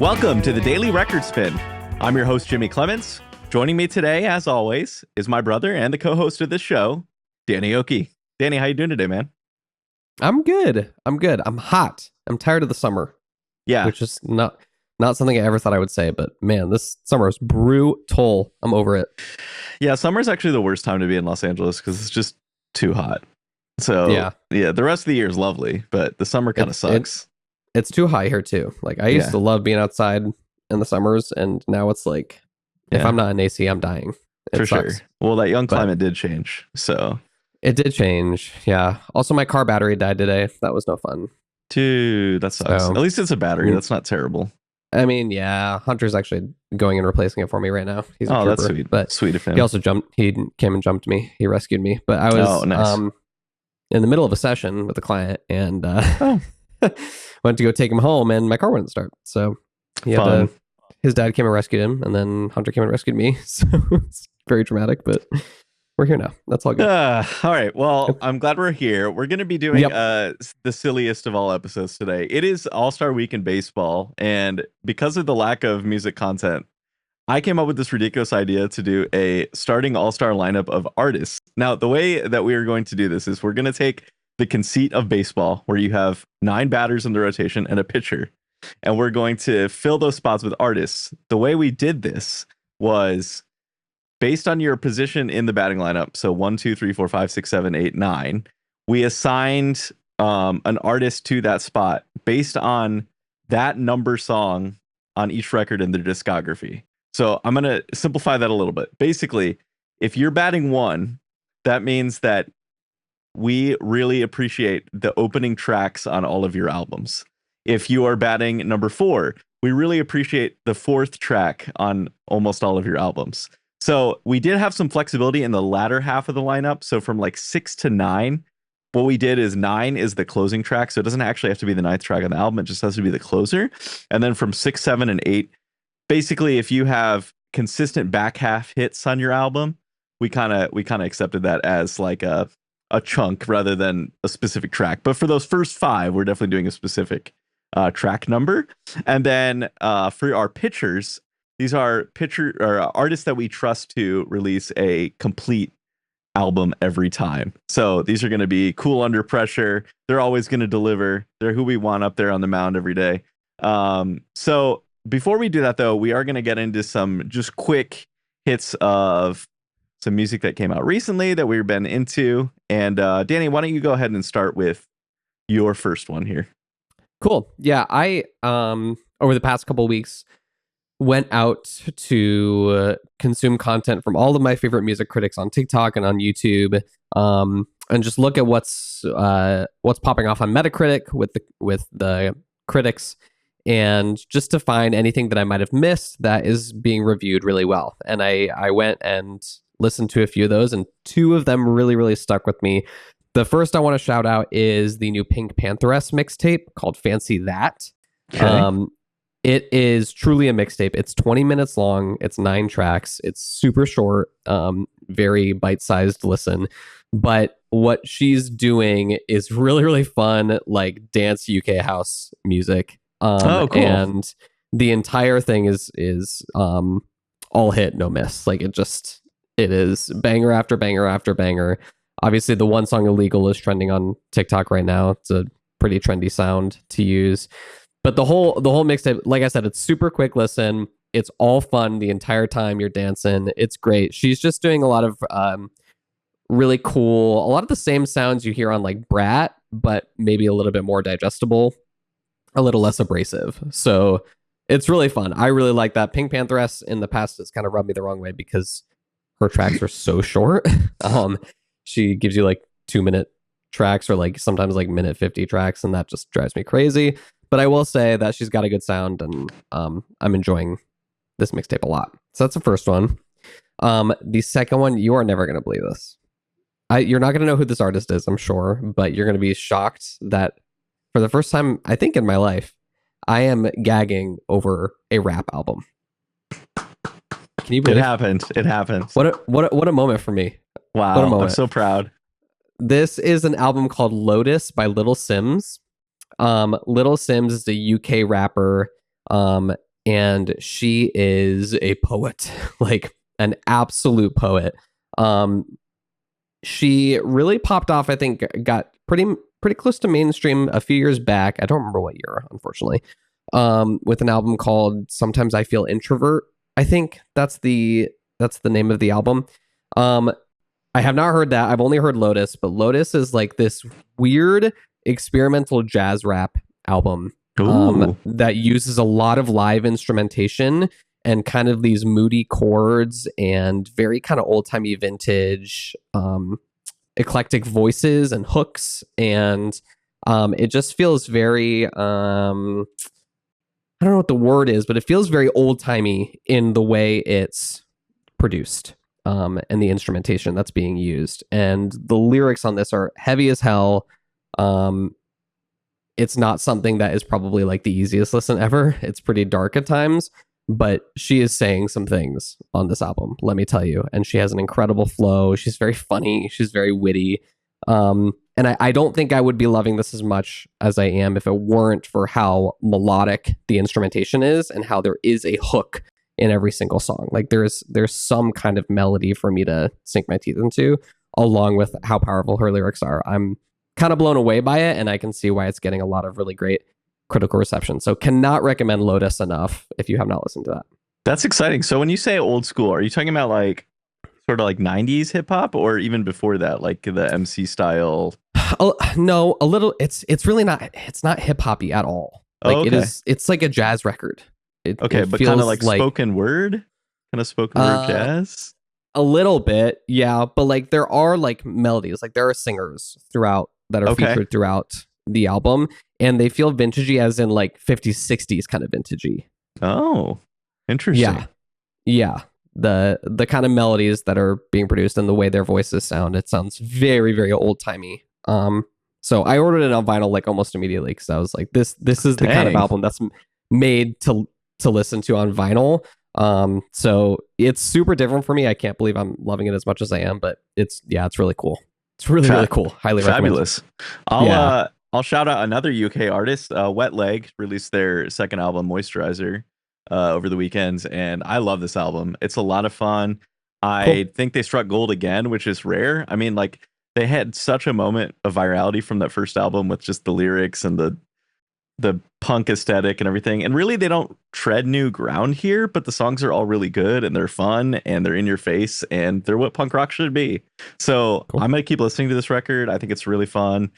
Welcome to the Daily Record Spin. I'm your host, Jimmy Clements. Joining me today, as always, is my brother and the co-host of this show, Danny Oki. Danny, how you doing today, man? I'm good. I'm hot. I'm tired of the summer. Yeah. Which is not something I ever thought I would say, but man, this summer is brutal. I'm over it. Yeah, summer's actually the worst time to be in Los Angeles because it's just too hot. So, yeah, the rest of the year is lovely, but the summer kind of sucks. It's too high here too. Like I used to love being outside in the summers, and now it's like if I'm not in AC, I'm dying. For sure. Well, that young climate did change, so it did change. Yeah. Also, my car battery died today. That was no fun. Dude, that sucks. At least it's a battery. That's not terrible. I mean, yeah, Hunter's actually going and replacing it for me right now. He's a trooper, that's sweet. But sweet of him. He also he came and jumped me. He rescued me. But I was nice. In the middle of a session with a client and went to go take him home, and my car wouldn't start. So his dad came and rescued him, and then Hunter came and rescued me. So it's very dramatic, but we're here now. That's all good. All right. Well, I'm glad we're here. We're going to be doing the silliest of all episodes today. It is All-Star Week in baseball, and because of the lack of music content, I came up with this ridiculous idea to do a starting All-Star lineup of artists. Now, the way that we are going to do this is we're going to take the conceit of baseball, where you have 9 batters in the rotation and a pitcher, and we're going to fill those spots with artists. The way we did this was based on your position in the batting lineup. So 1, 2, 3, 4, 5, 6, 7, 8, 9. We assigned an artist to that spot based on that number song on each record in their discography. So I'm going to simplify that a little bit. Basically, if you're batting 1, that means that we really appreciate the opening tracks on all of your albums. If you are batting number 4, we really appreciate the 4th track on almost all of your albums. So we did have some flexibility in the latter half of the lineup. So from like 6 to 9, what we did is 9 is the closing track. So it doesn't actually have to be the 9th track on the album. It just has to be the closer. And then from 6, 7, and 8, basically, if you have consistent back half hits on your album, we kind of accepted that as like a chunk rather than a specific track. But for those first 5, we're definitely doing a specific track number. And then for our pitchers, these are artists that we trust to release a complete album every time. So these are going to be cool under pressure. They're always going to deliver. They're who we want up there on the mound every day. So before we do that, though, we are going to get into some just quick hits of some music that came out recently that we've been into. And Danny, why don't you go ahead and start with your first one here? Cool. Yeah, I over the past couple of weeks went out to consume content from all of my favorite music critics on TikTok and on YouTube, and just look at what's popping off on Metacritic with the critics, and just to find anything that I might have missed that is being reviewed really well. And I went and listened to a few of those, and 2 of them really, really stuck with me. The first I want to shout out is the new Pink Pantheress mixtape called Fancy That. Okay. It is truly a mixtape. It's 20 minutes long. It's 9 tracks. It's super short, very bite-sized listen. But what she's doing is really, really fun, like dance UK house music. Cool. And the entire thing is all hit, no miss. Like it is banger after banger after banger. Obviously, the one song Illegal is trending on TikTok right now. It's a pretty trendy sound to use. But the whole mixtape, like I said, it's super quick listen. It's all fun the entire time you're dancing. It's great. She's just doing a lot of really cool, a lot of the same sounds you hear on like Brat, but maybe a little bit more digestible, a little less abrasive. So it's really fun. I really like that. Pink Pantheress in the past has kind of rubbed me the wrong way because her tracks are so short. She gives you like 2-minute tracks or like sometimes like minute 50 tracks, and that just drives me crazy. But I will say that she's got a good sound, and I'm enjoying this mixtape a lot. So that's the first one. The second one, you are never going to believe this. You're not going to know who this artist is, I'm sure, but you're going to be shocked that for the first time, I think in my life, I am gagging over a rap album. Can you believe it? It happened. What a moment for me. Wow, I'm so proud. This is an album called Lotus by Little Simz. Little Simz is a UK rapper, and she is a poet, like an absolute poet. She really popped off, I think, got pretty close to mainstream a few years back. I don't remember what year, unfortunately. With an album called Sometimes I Feel Introvert. I think that's the name of the album. I have not heard that. I've only heard Lotus, but Lotus is like this weird experimental jazz rap album that uses a lot of live instrumentation and kind of these moody chords and very kind of old-timey vintage eclectic voices and hooks. And it just feels very I don't know what the word is, but it feels very old-timey in the way it's produced. And the instrumentation that's being used. And the lyrics on this are heavy as hell. It's not something that is probably like the easiest listen ever. It's pretty dark at times, but she is saying some things on this album, let me tell you. And she has an incredible flow. She's very funny. She's very witty. And I don't think I would be loving this as much as I am if it weren't for how melodic the instrumentation is and how there is a hook in every single song. Like there's some kind of melody for me to sink my teeth into, along with how powerful her lyrics are. I'm kind of blown away by it, and I can see why it's getting a lot of really great critical reception. So cannot recommend Lotus enough if you have not listened to that. That's exciting. So when you say old school, are you talking about like sort of like 90s hip hop, or even before that, like the MC style? No, a little. It's really not. It's not hip hoppy at all. Like it is. It's like a jazz record. It but kind of like spoken word, kind of spoken word jazz. A little bit, yeah. But like there are like melodies, like there are singers throughout that are featured throughout the album, and they feel vintagey, as in like 50s, 60s kind of vintagey. Oh, interesting. Yeah. The kind of melodies that are being produced and the way their voices sound, it sounds very, very old timey. So I ordered it on vinyl like almost immediately because I was like, this is the kind of album that's made to listen to on vinyl. So it's super different for me. I can't believe I'm loving it as much as I am, but it's really cool. It's really, really cool. Highly fabulous. I'll shout out another UK artist. Wet Leg released their second album, Moisturizer, over the weekends, and I love this album. It's a lot of fun. I think they struck gold again, which is rare. I mean, like they had such a moment of virality from that first album with just the lyrics and the punk aesthetic and everything, and really they don't tread new ground here, but the songs are all really good and they're fun and they're in your face and they're what punk rock should be. So I'm gonna keep listening to this record. I think it's really fun.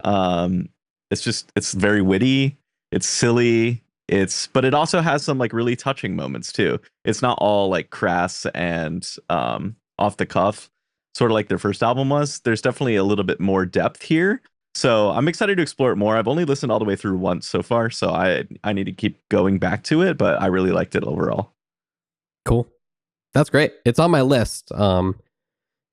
It's very witty, it's silly, but it also has some like really touching moments too. It's not all like crass and off the cuff, sort of like their first album was. There's definitely a little bit more depth here. So I'm excited to explore it more. I've only listened all the way through once so far, so I need to keep going back to it, but I really liked it overall. Cool. That's great. It's on my list to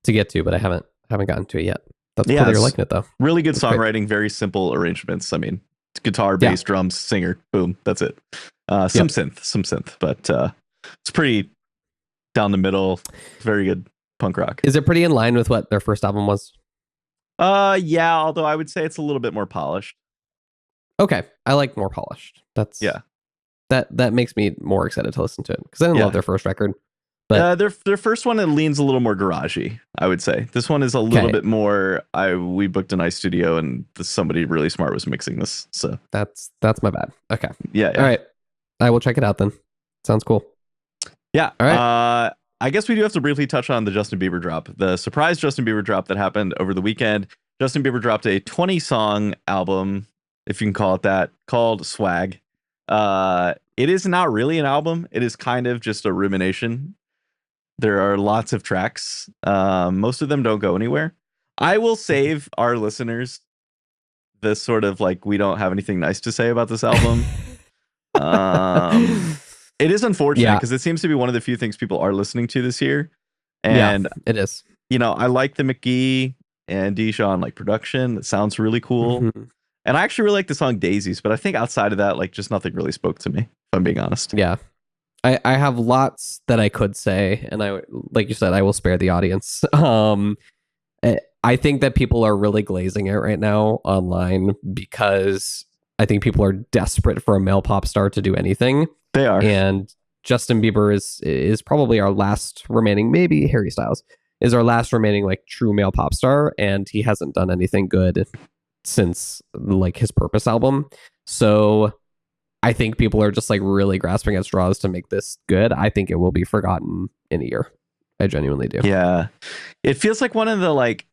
get to, but I haven't gotten to it yet. That's cool that you're liking it though. Really good songwriting, great. Very simple arrangements. I mean, guitar, bass, drums, singer, boom, that's it. Some synth, but it's pretty down the middle, very good punk rock. Is it pretty in line with what their first album was? Yeah, although I would say it's a little bit more polished. Okay, I like more polished. That's that makes me more excited to listen to it because I didn't love their first record. But their first one, it leans a little more garagey, I would say. This one is a little bit more. We booked a nice studio and somebody really smart was mixing this. So that's my bad. Okay. Yeah. All right. I will check it out then. Sounds cool. Yeah. All right. I guess we do have to briefly touch on the Justin Bieber drop, the surprise Justin Bieber drop that happened over the weekend. Justin Bieber dropped a 20-song album, if you can call it that, called Swag. It is not really an album. It is kind of just a rumination. There are lots of tracks. Most of them don't go anywhere. I will save our listeners this sort of like, we don't have anything nice to say about this album. It is unfortunate because it seems to be one of the few things people are listening to this year. And it is. You know, I like the McGee and Dijon like production. It sounds really cool. Mm-hmm. And I actually really like the song Daisies, but I think outside of that, like just nothing really spoke to me, if I'm being honest. Yeah. I have lots that I could say, and I, like you said, I will spare the audience. I think that people are really glazing it right now online because I think people are desperate for a male pop star to do anything. They are. And Justin Bieber is probably our last remaining, maybe Harry Styles is our last remaining like true male pop star, and he hasn't done anything good since like his Purpose album. So I think people are just like really grasping at straws to make this good. I think it will be forgotten in a year. I genuinely do. Yeah. It feels like one of the like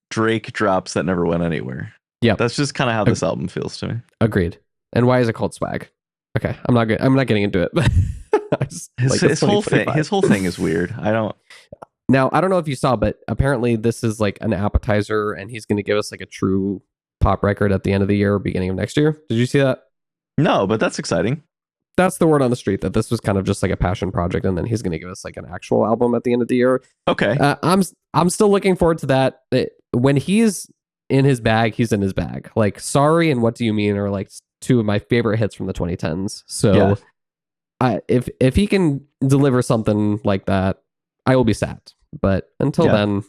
Drake drops that never went anywhere. Yeah. That's just kind of how this album feels to me. Agreed. And why is it called Swag? Okay. I'm not getting into it, but his whole thing is weird. Now, I don't know if you saw, but apparently this is like an appetizer and he's going to give us like a true pop record at the end of the year, beginning of next year. Did you see that? No, but that's exciting. That's the word on the street, that this was kind of just like a passion project, and then he's going to give us like an actual album at the end of the year. Okay. I'm still looking forward to that. When he's in his bag, he's in his bag. Like Sorry and What Do You Mean are like two of my favorite hits from the 2010s. So if he can deliver something like that, I will be sad. But until then,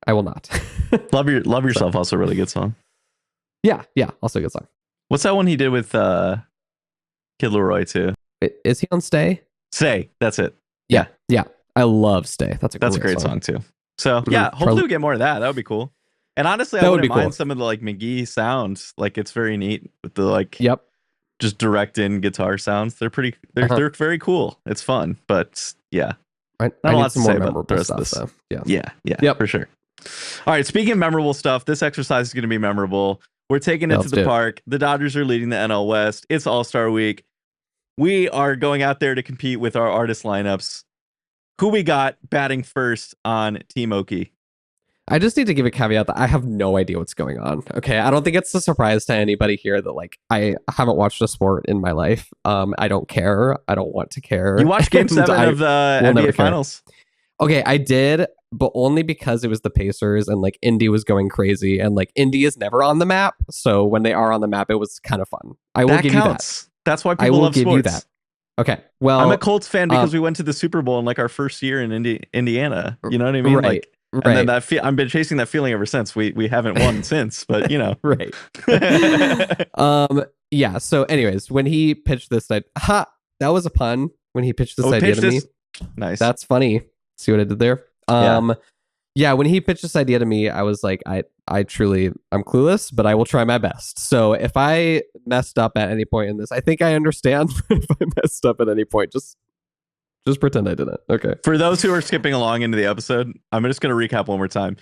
I will not. Love Yourself, so. Also a really good song. Yeah, also a good song. What's that one he did with Kid Laroi too? Is he on Stay? Stay, that's it. Yeah. I love Stay. That's a great song too. So hopefully we get more of that. That would be cool. And honestly, I wouldn't mind some of the like McGee sounds. Like it's very neat with the like just direct in guitar sounds. They're they're very cool. It's fun, but yeah. Not a lot to say about the rest of this. So. Yeah, for sure. All right, speaking of memorable stuff, this exercise is going to be memorable. We're taking it to the park. The Dodgers are leading the NL West. It's All-Star Week. We are going out there to compete with our artist lineups. Who we got batting first on Team Okie? I just need to give a caveat that I have no idea what's going on. Okay, I don't think it's a surprise to anybody here that like I haven't watched a sport in my life. I don't care. I don't want to care. You watched Game 7 of the NBA Finals. Okay, I did, but only because it was the Pacers and like Indy was going crazy, and like Indy is never on the map. So when they are on the map, it was kind of fun. I will give you that. That's why people love sports. I will give you that. Okay, well, I'm a Colts fan because we went to the Super Bowl in like our first year in Indiana. You know what I mean? Right. Like, and then I've been chasing that feeling ever since. We haven't won since, but you know. Right. Yeah. So, anyways, when he pitched this, that was a pun. When he pitched this idea to me, nice. That's funny. See what I did there? Yeah. When he pitched this idea to me, I was like, I'm clueless, but I will try my best. So if I messed up at any point in this, I think I understand. If I messed up at any point, just pretend I didn't. Okay. For those who are skipping along into the episode, I'm just going to recap one more time.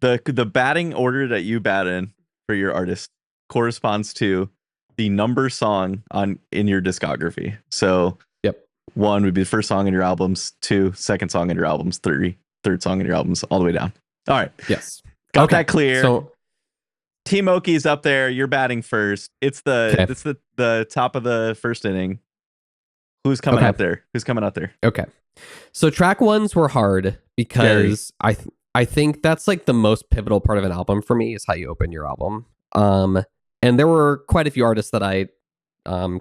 The batting order that you bat in for your artist corresponds to the number song in your discography. So 1 would be the first song in your albums, 2, second song in your albums, 3, third song in your albums, all the way down. All right. Yes. Got that clear. So Team Okie's up there. You're batting first. It's the top of the first inning. Who's coming out there? Okay. So track 1s were hard because I think that's like the most pivotal part of an album for me is how you open your album. And there were quite a few artists that I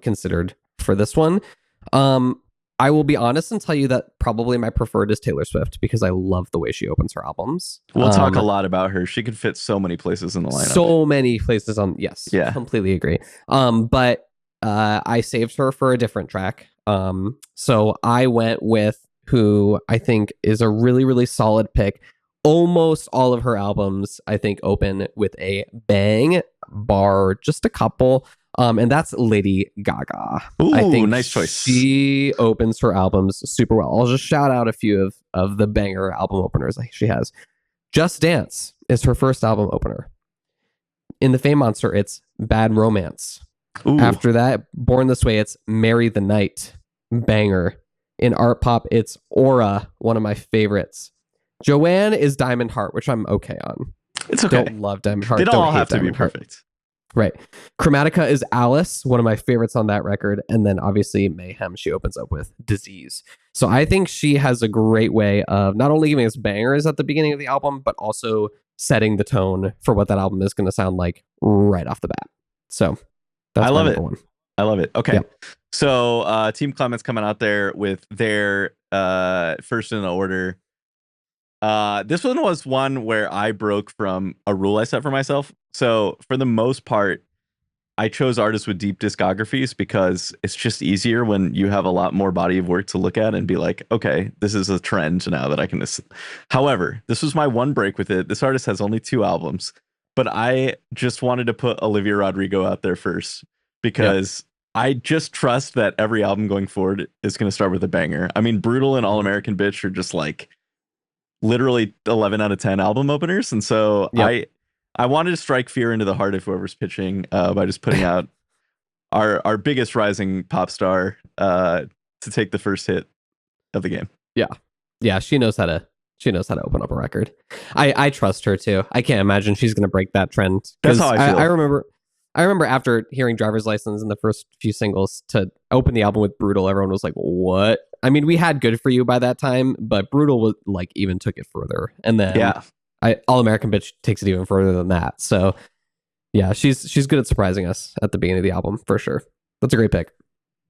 considered for this one. I will be honest and tell you that probably my preferred is Taylor Swift because I love the way she opens her albums. We'll talk a lot about her. She could fit so many places in the lineup. So many places completely agree. But I saved her for a different track. So I went with who I think is a really, really solid pick. Almost all of her albums, I think, open with a bang, bar just a couple. And that's Lady Gaga. Ooh, I think nice choice. She opens her albums super well. I'll just shout out a few of the banger album openers like she has. Just Dance is her first album opener. In the Fame Monster, it's Bad Romance. Ooh. After that, Born This Way, it's Marry the Night. Banger. In Art Pop, it's Aura, one of my favorites. Joanne is Diamond Heart, which I'm okay on. It's okay. Don't love Diamond Heart. They don't all have to Diamond be perfect. Right. Chromatica is Alice, one of my favorites on that record. And then obviously Mayhem, she opens up with Disease. So I think she has a great way of not only giving us bangers at the beginning of the album, but also setting the tone for what that album is going to sound like right off the bat. So that's I love it. One. I love it. Okay. Yep. So Team Clement's coming out there with their first in the order. This one was one where I broke from a rule I set for myself. So for the most part, I chose artists with deep discographies because it's just easier when you have a lot more body of work to look at and be like, okay, this is a trend now that I can. However, this was my one break with it. This artist has only 2 albums, but I just wanted to put Olivia Rodrigo out there first because I just trust that every album going forward is going to start with a banger. I mean, Brutal and All American Bitch are just like literally 11 out of 10 album openers. And so I wanted to strike fear into the heart of whoever's pitching by just putting out our biggest rising pop star to take the first hit of the game. Yeah, she knows how to open up a record. I trust her too. I can't imagine she's going to break that trend. That's how I feel. I remember after hearing Driver's License and the first few singles to open the album with Brutal, everyone was like, what? I mean, we had Good For You by that time, but Brutal was like even took it further. And then All American Bitch takes it even further than that. So yeah, she's good at surprising us at the beginning of the album for sure. That's a great pick.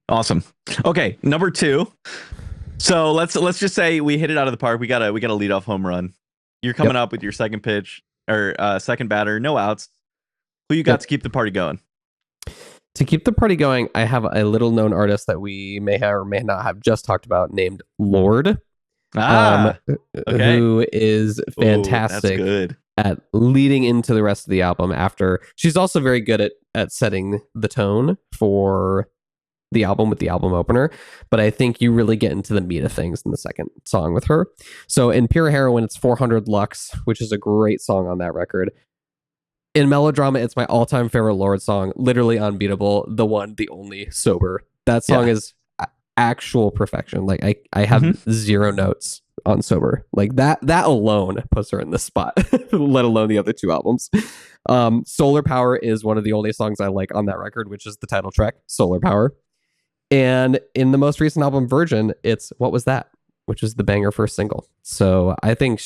Awesome. Okay, number 2. So let's just say we hit it out of the park. We got a leadoff home run. You're coming up with your second pitch or second batter, no outs. Who you got to keep the party going? To keep the party going, I have a little known artist that we may have or may not have just talked about named Lorde. Who is fantastic at leading into the rest of the album after. She's also very good at setting the tone for the album with the album opener, but I think you really get into the meat of things in the second song with her. So in Pure Heroine, it's 400 Lux, which is a great song on that record. In Melodrama, it's my all-time favorite Lorde song, literally unbeatable, the one, the only, Sober. That song is actual perfection. Like I have 0 notes on Sober. Like that alone puts her in the spot, let alone the other 2 albums. Solar Power is one of the only songs I like on that record, which is the title track, Solar Power. And in the most recent album, Virgin, it's What Was That, which is the banger first single. So I think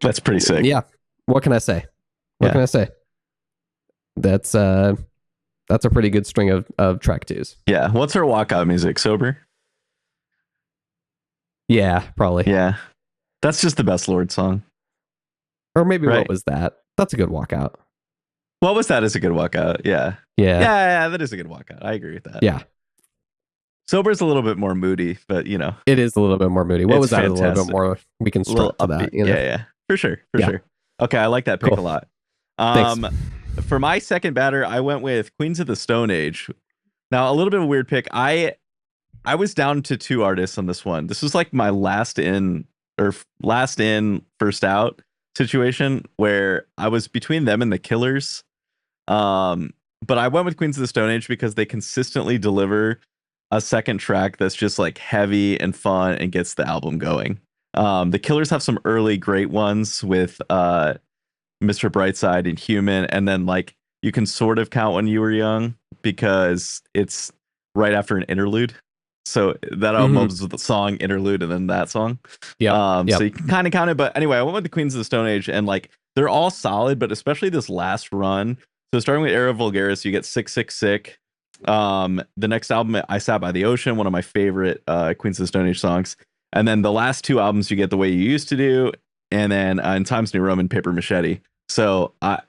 that's pretty sick. Yeah. What can I say? What can I say? That's a pretty good string of track 2s. Yeah. What's her walkout music? Sober? Yeah, probably. Yeah. That's just the best Lorde song. Or maybe What Was That? That's a good walkout. What Was That is a good walkout. Yeah. Yeah, that is a good walkout. I agree with that. Yeah. Sober's a little bit more moody, but it is a little bit more moody. What Was That is a little bit more, we can strut to that. Yeah. For sure. Okay, I like that pick a lot. Thanks. For my second batter, I went with Queens of the Stone Age. Now, a little bit of a weird pick. I was down to 2 artists on this one. This was like my last in, first out situation where I was between them and the Killers. But I went with Queens of the Stone Age because they consistently deliver a second track that's just like heavy and fun and gets the album going. The Killers have some early great ones with Mr. Brightside and Human, and then like You Can Sort of Count When You Were Young because it's right after an interlude. So that album opens with the song interlude and then that song. So you can kind of count it. But anyway, I went with the Queens of the Stone Age, and like they're all solid, but especially this last run. So starting with Era Vulgaris, you get Sick, Sick, Sick. The next album, I Sat by the Ocean, one of my favorite Queens of the Stone Age songs. And then the last 2 albums, you get The Way You Used to Do, and then in Times New Roman, Paper Machete. So a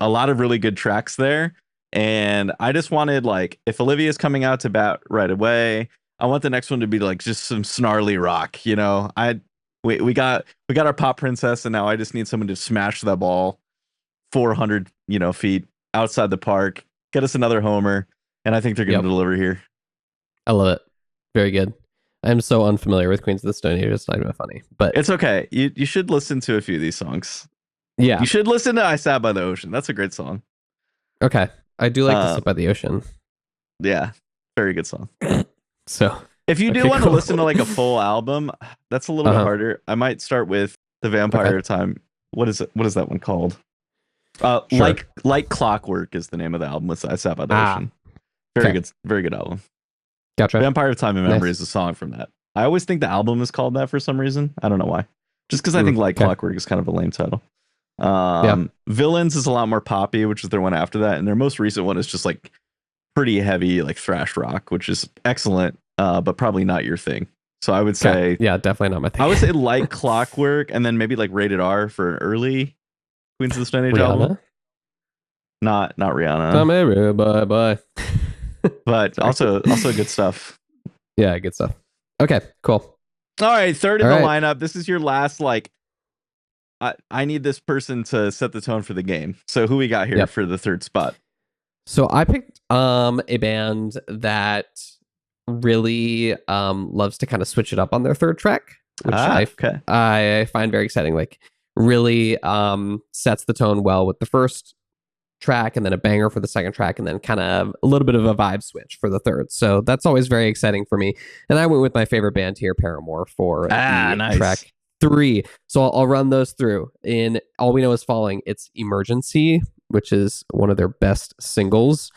lot of really good tracks there. And I just wanted, like, if Olivia's coming out to bat right away, I want the next one to be like just some snarly rock. We got our pop princess, and now I just need someone to smash that ball 400 feet outside the park, get us another homer, and I think they're going to deliver here. I love it. Very good. I'm so unfamiliar with Queens of the Stone Age. It's not even funny, but it's okay. You should listen to a few of these songs. Yeah, you should listen to I Sat by the Ocean. That's a great song. Okay, I do like to Sit by the Ocean. Yeah, very good song. So if you do want to listen to like a full album, that's a little bit harder. I might start with The Vampire Time. What is it? What is that one called? Sure. Like Clockwork is the name of the album with I Sat by the Ocean. Very good album. Gotcha. Vampire Time and Memory is a song from that. I always think the album is called that for some reason. I don't know why. Just because I think Like Clockwork is kind of a lame title. Villains is a lot more poppy, which is their one after that, and their most recent one is just like pretty heavy, like thrash rock, which is excellent, but probably not your thing. So I would say, definitely not my thing. I would say Like Clockwork, and then maybe like Rated R for an early Queens of the Stone Age album. not Rihanna. Come here, bye bye. But also good stuff. Yeah, good stuff. Okay, cool. All right, third in the lineup. This is your last, like, I need this person to set the tone for the game. So who we got here for the third spot? So I picked a band that really loves to kind of switch it up on their third track, which I find very exciting. Like, really sets the tone well with the first track, and then a banger for the second track, and then kind of a little bit of a vibe switch for the third. So that's always very exciting for me. And I went with my favorite band here, Paramore, for track 3. So I'll run those through. In All We Know Is Falling, it's Emergency, which is one of their best singles.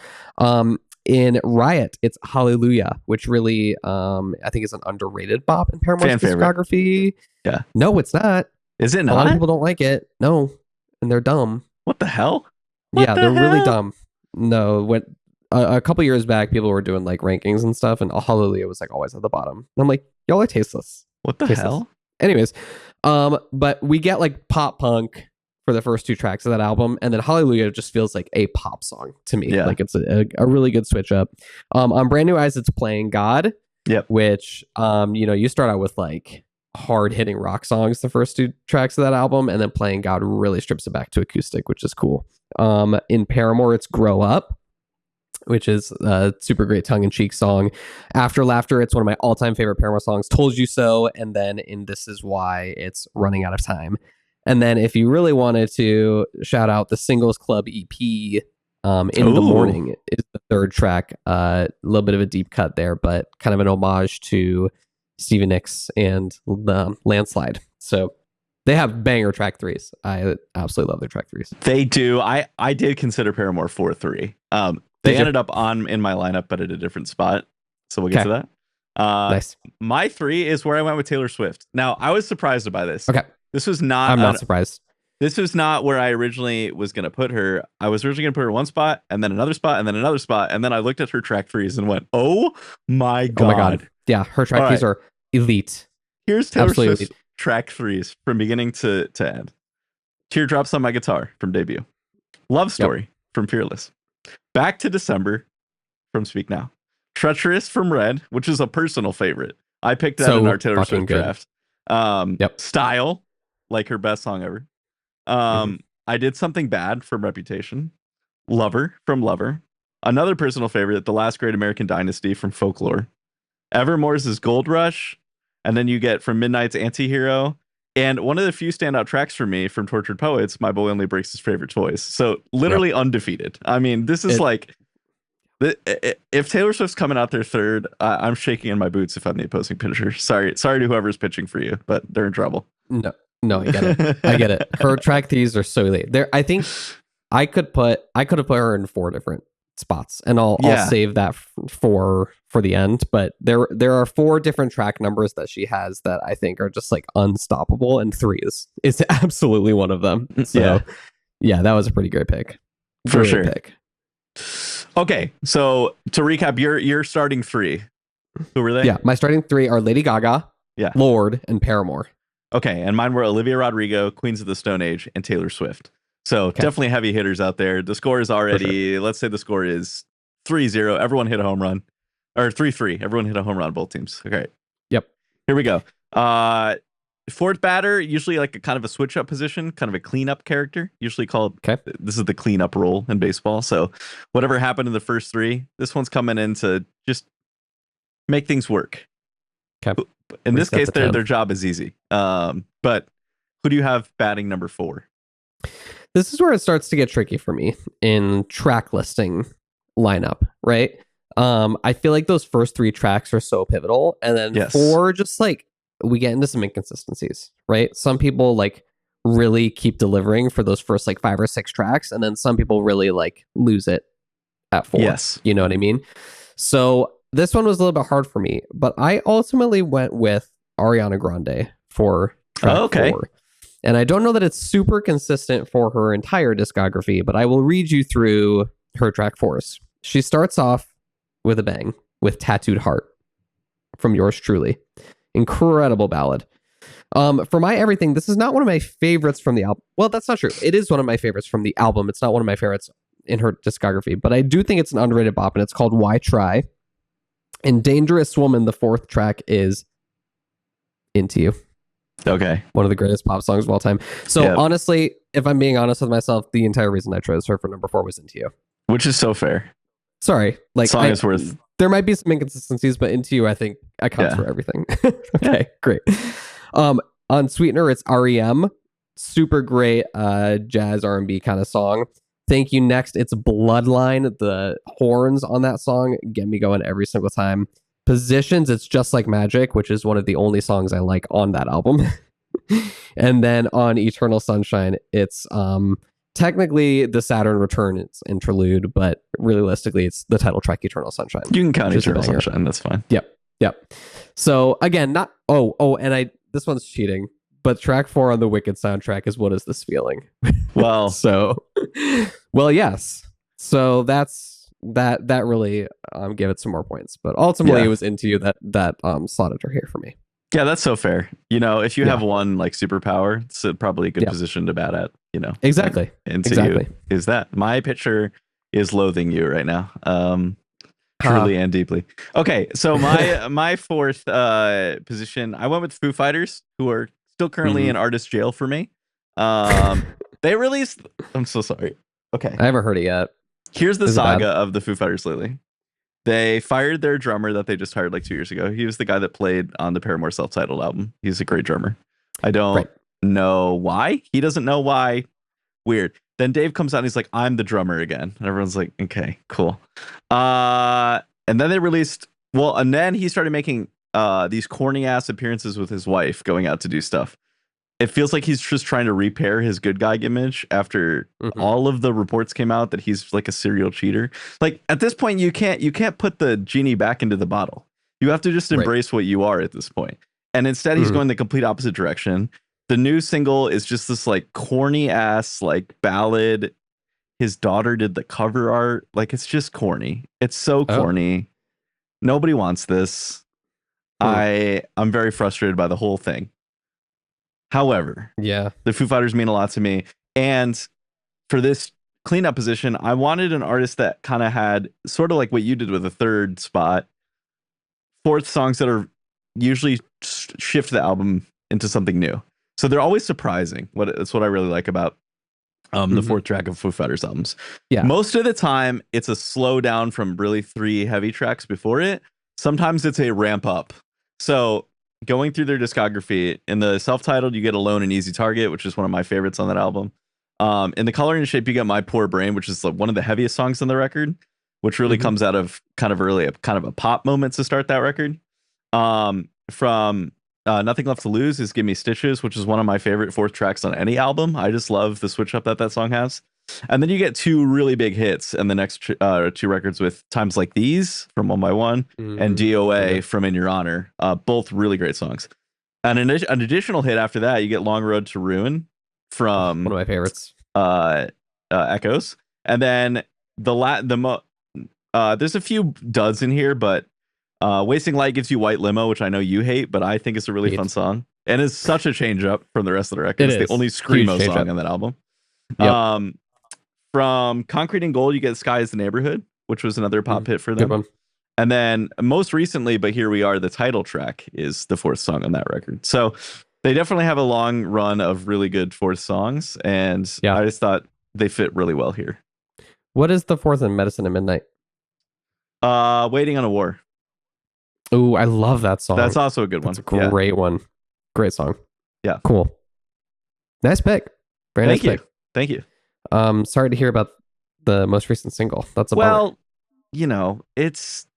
In Riot, it's Hallelujah, which really I think is an underrated bop in Paramore's discography. Yeah. No, it's not. Is it not? A lot of people don't like it. No, and they're dumb. What the hell? They're really dumb. No, when a couple years back, people were doing like rankings and stuff, and Hallelujah was like always at the bottom. And I'm like, y'all are tasteless. What the hell? Anyways, but we get like pop punk for the first 2 tracks of that album, and then Hallelujah just feels like a pop song to me. Like it's a really good switch up. On Brand New Eyes, it's Playing God. Which you start out with like hard hitting rock songs the first 2 tracks of that album, and then Playing God really strips it back to acoustic, which is cool. In Paramore, it's Grow Up, which is a super great tongue-in-cheek song. After Laughter, it's one of my all-time favorite Paramore songs, Told You So, and then in This Is Why, it's Running Out of Time. And then if you really wanted to shout out the Singles Club EP, In the Morning is the third track. A little bit of a deep cut there, but kind of an homage to Stevie Nicks and Landslide. So they have banger track 3s. I absolutely love their track 3s. They do. I did consider Paramore 4-3. They ended up in my lineup, but at a different spot. So we'll get to that. Nice. My 3 is where I went with Taylor Swift. Now, I was surprised by this. Okay. This was not. I'm not surprised. This was not where I originally was going to put her. I was originally going to put her one spot, and then another spot, and then another spot, and then I looked at her track 3s and went, "Oh my god!" Oh my god! Yeah, her track 3s are elite. Here's Taylor Swift's track 3s from beginning to end. Teardrops on My Guitar from Debut. Love Story from Fearless. Back to December from Speak Now. Treacherous from Red, which is a personal favorite. I picked that in our Taylor Swift draft. Style, like her best song ever. I Did Something Bad from Reputation. Lover from Lover. Another personal favorite, The Last Great American Dynasty from Folklore. Evermore's is Gold Rush. And then you get From Midnight's Antihero. And one of the few standout tracks for me from Tortured Poets, My Boy Only Breaks His Favorite Toys. So literally undefeated. I mean, this is if Taylor Swift's coming out there third, I'm shaking in my boots if I'm the opposing pitcher. Sorry to whoever's pitching for you, but they're in trouble. No, I get it. I get it. Her track 3s are so elite. I think I could have put her in 4 different spots, and I'll save that for the end. But there are 4 different track numbers that she has that I think are just like unstoppable, and 3 is absolutely one of them. So yeah, that was a pretty great pick. For sure. Okay, so to recap, your starting 3. Who were they? Yeah, my starting 3 are Lady Gaga, Lorde, and Paramore. Okay, and mine were Olivia Rodrigo, Queens of the Stone Age, and Taylor Swift. So definitely heavy hitters out there. The score is already, let's say the score is 3-0. Everyone hit a home run. Or 3-3. Everyone hit a home run, both teams. Okay. Yep. Here we go. Fourth batter, usually like a kind of a switch up position, kind of a cleanup character, usually called, this is the cleanup role in baseball. So whatever happened in the first 3, this one's coming in to just make things work. Okay. In this case, their job is easy. But who do you have batting number 4? This is where it starts to get tricky for me in track listing lineup, right? I feel like those first 3 tracks are so pivotal, and then 4, just like we get into some inconsistencies, right? Some people like really keep delivering for those first like 5 or 6 tracks, and then some people really like lose it at 4. Yes, you know what I mean? So this one was a little bit hard for me, but I ultimately went with Ariana Grande for track 4. And I don't know that it's super consistent for her entire discography, but I will read you through her track 4s. She starts off with a bang with Tattooed Heart from Yours Truly. Incredible ballad. For my everything, this is not one of my favorites from the album. Well, that's not true. It is one of my favorites from the album. It's not one of my favorites in her discography, but I do think it's an underrated bop, and it's called Why Try. And Dangerous Woman, the fourth track, is Into You. Okay. One of the greatest pop songs of all time. So honestly, if I'm being honest with myself, the entire reason I chose her for number 4 was Into You. Which is so fair. Sorry. Like, song is worth... There might be some inconsistencies, but Into You, I think, accounts for everything. Okay, great. On Sweetener, it's REM. Super great jazz R&B kind of song. Thank You Next, it's Bloodline. The horns on that song get me going every single time. Positions, it's Just Like Magic, which is one of the only songs I like on that album. And then on Eternal Sunshine, it's technically the Saturn Returns interlude, but realistically, it's the title track, Eternal Sunshine. You can count Eternal Sunshine, that's fine. Yep. So again, not and this one's cheating, but track 4 on the Wicked soundtrack is What Is This Feeling? Well, yes. So that really gave it some more points, but ultimately it was Into You that slotted her here for me. Yeah, that's so fair. You know, if you have one like superpower, it's probably a good position to bat at. You know, exactly. You is that my pitcher is loathing you right now, truly and deeply. Okay, so my fourth position, I went with Foo Fighters, who are still currently in artist jail for me. They released. I'm so sorry. Okay, I haven't heard it yet. Here's the saga of the Foo Fighters lately. They fired their drummer that they just hired like 2 years ago. He was the guy that played on the Paramore self-titled album. He's a great drummer. I don't know why. He doesn't know why. Weird. Then Dave comes out and he's like, I'm the drummer again. And everyone's like, okay, cool. And then they released, and then he started making these corny ass appearances with his wife going out to do stuff. It feels like he's just trying to repair his good guy image after all of the reports came out that he's like a serial cheater. Like at this point, you can't put the genie back into the bottle. You have to just embrace what you are at this point. And instead, he's going the complete opposite direction. The new single is just this like corny ass like ballad. His daughter did the cover art. Like it's just corny. It's so corny. Nobody wants this. I'm very frustrated by the whole thing. However, the Foo Fighters mean a lot to me. And for this cleanup position, I wanted an artist that kind of had sort of like what you did with the third spot, fourth songs that are usually shift the album into something new. So they're always surprising. That's what I really like about the fourth track of Foo Fighters albums. Yeah. Most of the time, it's a slow down from really 3 heavy tracks before it. Sometimes it's a ramp up. So going through their discography, in the self-titled, you get Alone and Easy Target, which is one of my favorites on that album. In the Color and Shape, you get My Poor Brain, which is like one of the heaviest songs on the record, which really comes out of kind of early, kind of a pop moment to start that record. From Nothing Left to Lose is Give Me Stitches, which is one of my favorite fourth tracks on any album. I just love the switch up that song has. And then you get 2 really big hits and the next 2 records with Times Like These from One by One and DOA from In Your Honor. Both really great songs. And an additional hit after that, you get Long Road to Ruin from one of my favorites, Echoes. And then there's a few duds in here, but Wasting Light gives you White Limo, which I know you hate, but I think it's a really fun song. And it's such a change up from the rest of the record. It's the only screamo song on that album. Yep. From Concrete and Gold, you get Sky is the Neighborhood, which was another pop hit for them. Good one. And then most recently, but here we are, the title track is the fourth song on that record. So they definitely have a long run of really good fourth songs. And I just thought they fit really well here. What is the fourth in Medicine at Midnight? Waiting on a War. Oh, I love that song. That's also a good one. That's a great one. Great song. Yeah. Cool. Nice pick. Very nice pick. Thank you. Sorry to hear about the most recent single. That's a bummer. You know, it just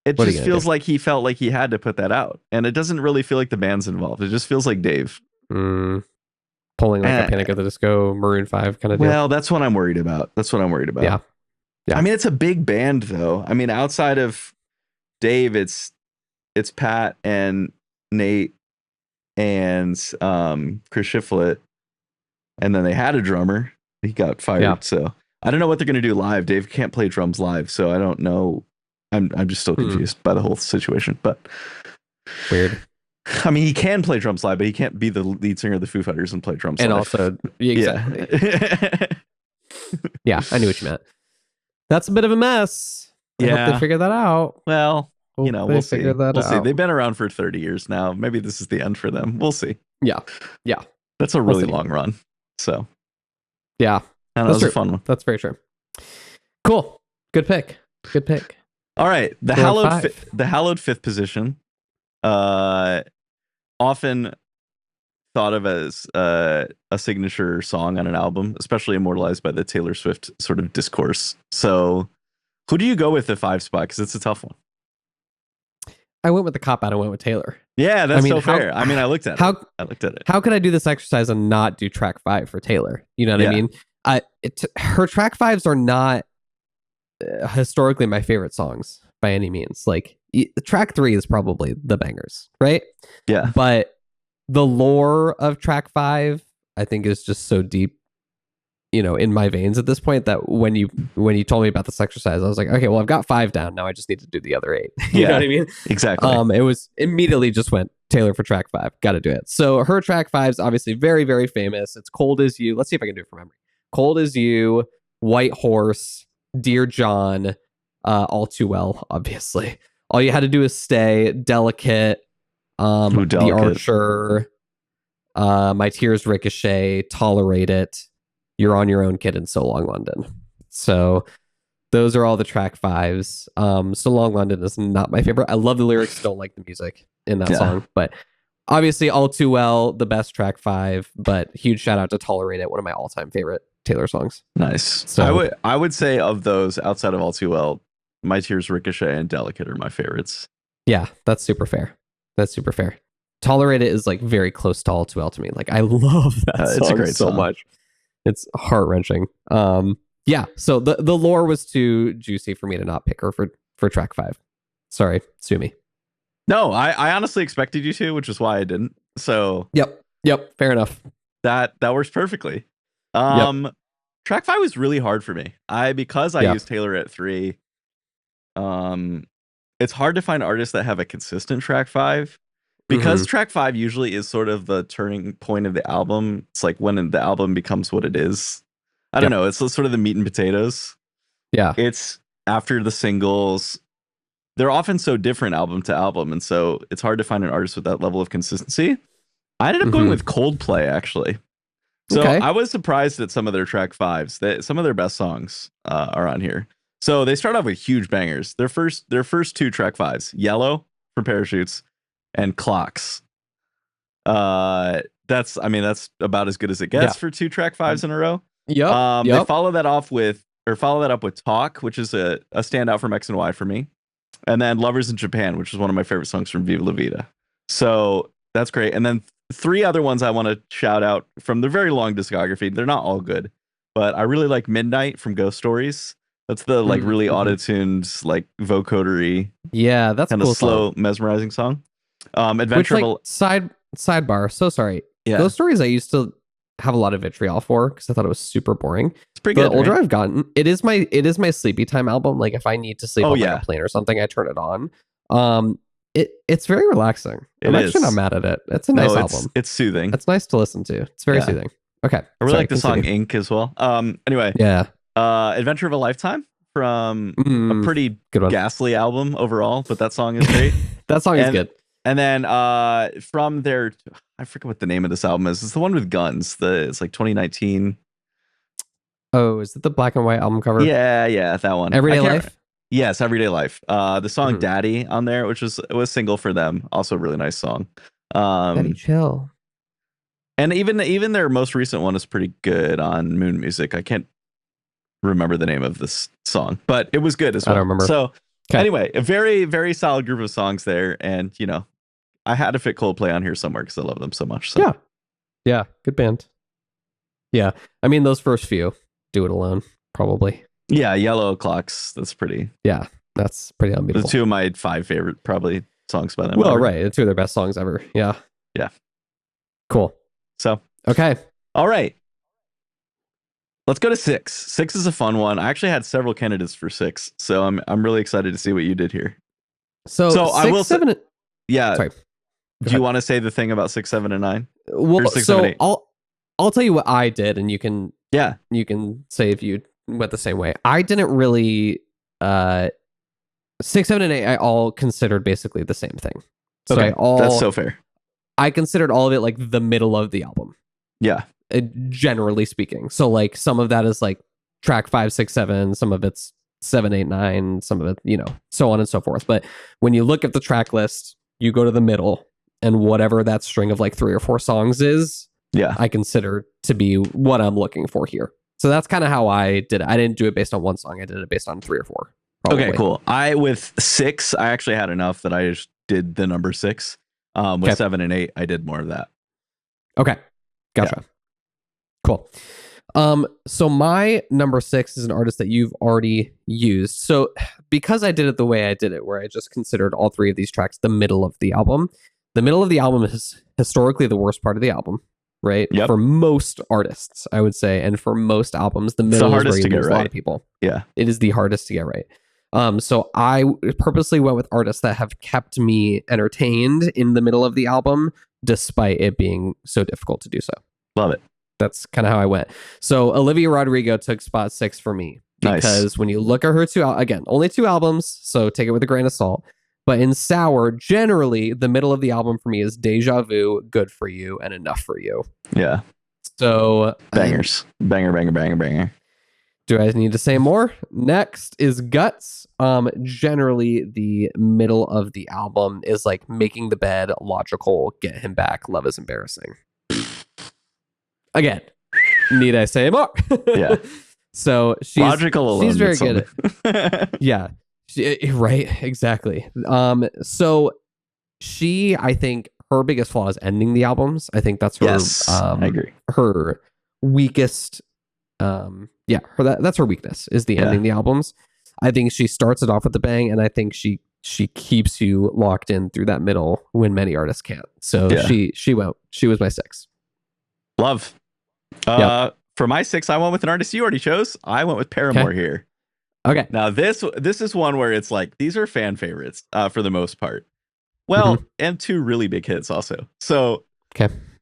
feels like he felt like he had to put that out, and it doesn't really feel like the band's involved. It just feels like Dave pulling like a Panic at the Disco, Maroon 5 kind of deal. Well, that's what I'm worried about. Yeah. I mean, it's a big band, though. I mean, outside of Dave, it's Pat and Nate and Chris Shiflett, and then they had a drummer. He got fired, so I don't know what they're gonna do live. Dave can't play drums live, so I don't know. I'm just still confused by the whole situation. But weird. I mean, he can play drums live, but he can't be the lead singer of the Foo Fighters and play drums and live. Also, exactly. Yeah, I knew what you meant. That's a bit of a mess. I hope they figure that out. Well, we'll see. We'll see. Out. They've been around for 30 years now. Maybe this is the end for them. We'll see. Yeah. That's a really long run. So, yeah, that was a fun one. That's very true. Cool. Good pick. All right, the hallowed fifth position, often thought of as a signature song on an album, especially immortalized by the Taylor Swift sort of discourse. So, who do you go with the 5 spot? Because it's a tough one. I went with the cop out. I went with Taylor. Yeah, that's so fair. I mean, I looked at it. How could I do this exercise and not do track 5 for Taylor? You know what I mean? Her track 5s are not historically my favorite songs by any means. Like track 3 is probably the bangers, right? Yeah. But the lore of track 5, I think, is just so deep, in my veins at this point, that when you told me about this exercise, I was like, okay, well, I've got 5 down. Now I just need to do the other 8. You know what I mean? Exactly. It was immediately just went Taylor for track 5. Got to do it. So her track 5 is obviously very, very famous. It's Cold As You. Let's see if I can do it from memory. Cold As You, White Horse, Dear John, All Too Well, obviously. All You Had to Do Is Stay, Delicate, The Archer, My Tears Ricochet, Tolerate It, You're On Your Own, Kid, and So Long London. So those are all the track 5s. So Long London is not my favorite. I love the lyrics, don't like the music in that song. But obviously All Too Well, the best track 5. But huge shout out to Tolerate It, one of my all-time favorite Taylor songs. Nice. So I would say of those outside of All Too Well, My Tears Ricochet and Delicate are my favorites. Yeah, that's super fair. Tolerate It is like very close to All Too Well to me. Like I love that song. It's a great song. Much. It's heart-wrenching. Yeah, so the lore was too juicy for me to not pick her for track 5. Sorry, sue me. No, I honestly expected you to, which is why I didn't. So Yep, fair enough. That works perfectly. Track 5 was really hard for me. Because I used Taylor at 3. It's hard to find artists that have a consistent track 5 because track 5 usually is sort of the turning point of the album. It's like when the album becomes what it is. I don't know. It's sort of the meat and potatoes. Yeah. It's after the singles. They're often so different album to album. And so it's hard to find an artist with that level of consistency. I ended up going with Coldplay, actually. So I was surprised at some of their track 5s. Some of their best songs are on here. So they start off with huge bangers. Their first 2 track 5s, Yellow for Parachutes and Clocks. That's about as good as it gets for 2 track 5s in a row. Yep. They follow that up with Talk, which is a standout from X and Y for me. And then Lovers in Japan, which is one of my favorite songs from Viva La Vida. So that's great. And then 3 other ones I want to shout out from their very long discography. They're not all good, but I really like Midnight from Ghost Stories. That's the like really auto-tuned, like vocodery. Yeah, that's kind of cool slow, song. Mesmerizing song. Adventure. Which, like, sidebar. So sorry. Yeah. Ghost Stories I used to have a lot of vitriol for because I thought it was super boring. It's pretty good. The older I've gotten, it is my sleepy time album. Like if I need to sleep on like a plane or something, I turn it on. It's very relaxing. I'm actually not mad at it. It's a nice album. It's soothing. It's nice to listen to. It's very soothing. Okay. I really like the song Ink as well. Anyway. Yeah. Adventure of a Lifetime from a pretty ghastly album overall, but that song is great. That song is good. And then from their, I forget what the name of this album is. It's the one with guns. It's like 2019. Oh, is it the black and white album cover? Yeah, that one. Everyday Life? Yes, Everyday Life. The song Daddy on there, which was single for them. Also a really nice song. Daddy Chill. And even their most recent one is pretty good on Moon Music. I can't remember the name of this song, but it was good as well. I don't remember. So anyway, a very, very solid group of songs there. And, I had to fit Coldplay on here somewhere because I love them so much. So. Yeah. Good band. Yeah. I mean, those first few, Do It Alone, probably. Yeah. Yellow, Clocks. That's pretty. Yeah. That's pretty unbeatable. The 2 of my 5 favorite probably songs by them. Well, right. The 2 of their best songs ever. Yeah. Yeah. Cool. So. Okay. All right. Let's go to 6. 6 is a fun one. I actually had several candidates for 6. So I'm really excited to see what you did here. So 6, I will 7. Yeah. Sorry. Do you want to say the thing about 6, 7, and 9? Well, 6, 7, 8? I'll tell you what I did, and you can say if you went the same way. I didn't really 6, 7, and 8 I all considered basically the same thing. So okay, that's so fair. I considered all of it like the middle of the album. Yeah. Generally speaking. So like some of that is like track 5, 6, 7, some of it's 7, 8, 9, some of it, you know, so on and so forth. But when you look at the track list, you go to the middle, and whatever that string of like 3 or 4 songs is, I consider to be what I'm looking for here. So that's kind of how I did it. I didn't do it based on one song. I did it based on 3 or 4. Probably. Okay, cool. With 6, I actually had enough that I just did the number 6. With 7 and 8, I did more of that. Okay. Gotcha. Yeah. Cool. So my number 6 is an artist that you've already used. So because I did it the way I did it, where I just considered all 3 of these tracks the middle of the album is historically the worst part of the album, right? Yep. For most artists, I would say, and for most albums, the middle is where you lose a lot of people. Yeah. It is the hardest to get right. So I purposely went with artists that have kept me entertained in the middle of the album, despite it being so difficult to do so. Love it. That's kind of how I went. So Olivia Rodrigo took spot 6 for me because when you look at her again, only 2 albums, so take it with a grain of salt. But in Sour, generally, the middle of the album for me is Deja Vu, Good For You, and Enough For You. Yeah. So bangers. Banger. Do I need to say more? Next is Guts. Generally, the middle of the album is like Making the Bed, Logical, Get Him Back, Love Is Embarrassing. Again, need I say more? Yeah. So she's very good at yeah. Right, exactly. So I think her biggest flaw is ending the albums. I think that's her I agree. Her weakest that's her weakness is the ending the albums. I think she starts it off with the bang, and I think she keeps you locked in through that middle when many artists can't. So she was my 6. Love. For my 6, I went with an artist you already chose. I went with Paramore here. Okay. Now this is one where it's like these are fan favorites for the most part. Well, and 2 really big hits also. So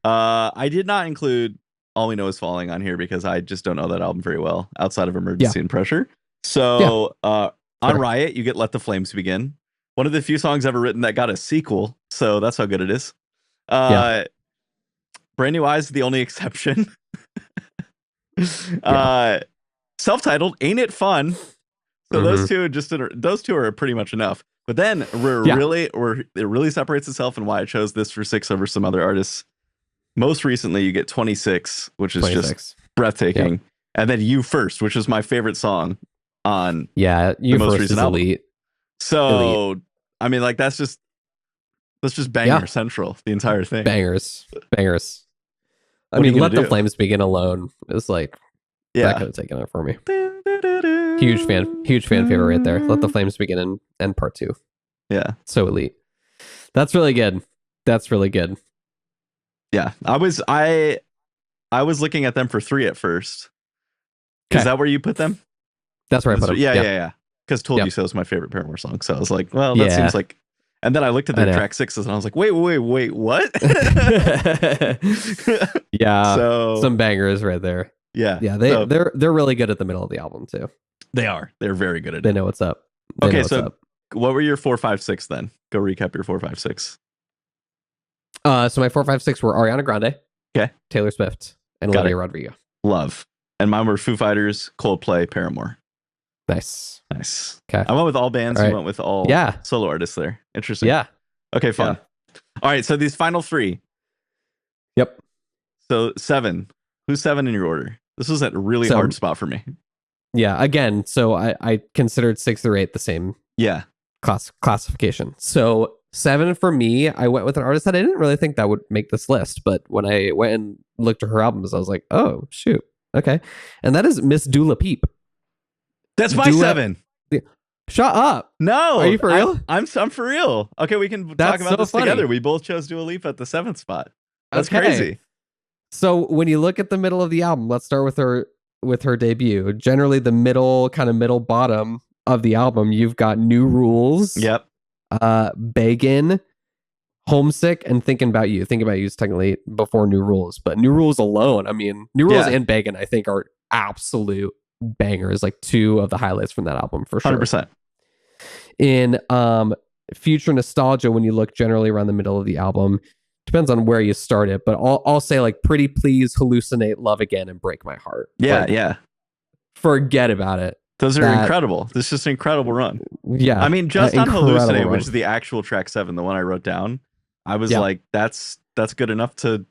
I did not include All We Know Is Falling on here because I just don't know that album very well outside of Emergency and Pressure. So on Riot, you get Let the Flames Begin. One of the few songs ever written that got a sequel. So that's how good it is. Brand New Eyes is the only exception. Self-titled, Ain't It Fun? So those two are pretty much enough. But then it really separates itself and why I chose this for 6 over some other artists. Most recently, you get 26, which is just breathtaking. Yep. And then You First, which is my favorite song on You most First recent is album. elite. So I mean, like that's just banger central, the entire thing. Bangers. I mean, Let the Flames Begin alone is like that could have taken it for me. Huge fan favorite right there. Let the Flames Begin and part 2. Yeah. So elite. That's really good. Yeah. I was looking at them for 3 at first. Is that where you put them? That's where I put them. Yeah. Because Told You So is my favorite Paramore song. So I was like, well, that seems like. And then I looked at their track 6s and I was like, wait, what? Yeah. So some bangers right there. Yeah. Yeah. They're really good at the middle of the album too. They are. They're very good at it. They know what's up. What were your 4, 5, 6 then? Go recap your 4, 5, 6. So my 4, 5, 6 were Ariana Grande, Taylor Swift, and Olivia Rodrigo. Love. And mine were Foo Fighters, Coldplay, Paramore. Nice. Okay. I went with all bands. You went with all solo artists there. Interesting. Yeah. Okay, fun. All right, so these final 3. Yep. So 7. Who's 7 in your order? This was a really hard spot for me. Yeah, again, so I considered 6 through 8 the same classification. So 7 for me, I went with an artist that I didn't really think that would make this list, but when I went and looked at her albums, I was like, oh, shoot. Okay. And that is Miss Dua Peep. That's my 7. Shut up. No. Are you for real? I'm for real. Okay, we can talk about this together. We both chose Dua Lipa at the 7th spot. That's crazy. So when you look at the middle of the album, let's start with her debut. Generally the middle bottom of the album, you've got New Rules. Yep. Beggin', Homesick, and Thinking About You. Thinking About You is technically before New Rules, but New Rules alone, I mean, New Rules and Beggin', I think are absolute bangers, like two of the highlights from that album for sure. 100%. In future nostalgia, when you look generally around the middle of the album, depends on where you start it, but I'll say like Pretty Please, Hallucinate, Love Again, and Break My Heart. Yeah, like, yeah. Forget about it. Those are incredible. This is just an incredible run. Yeah. I mean, just on Hallucinate, which is the actual track 7, the one I wrote down, I was like, that's good enough to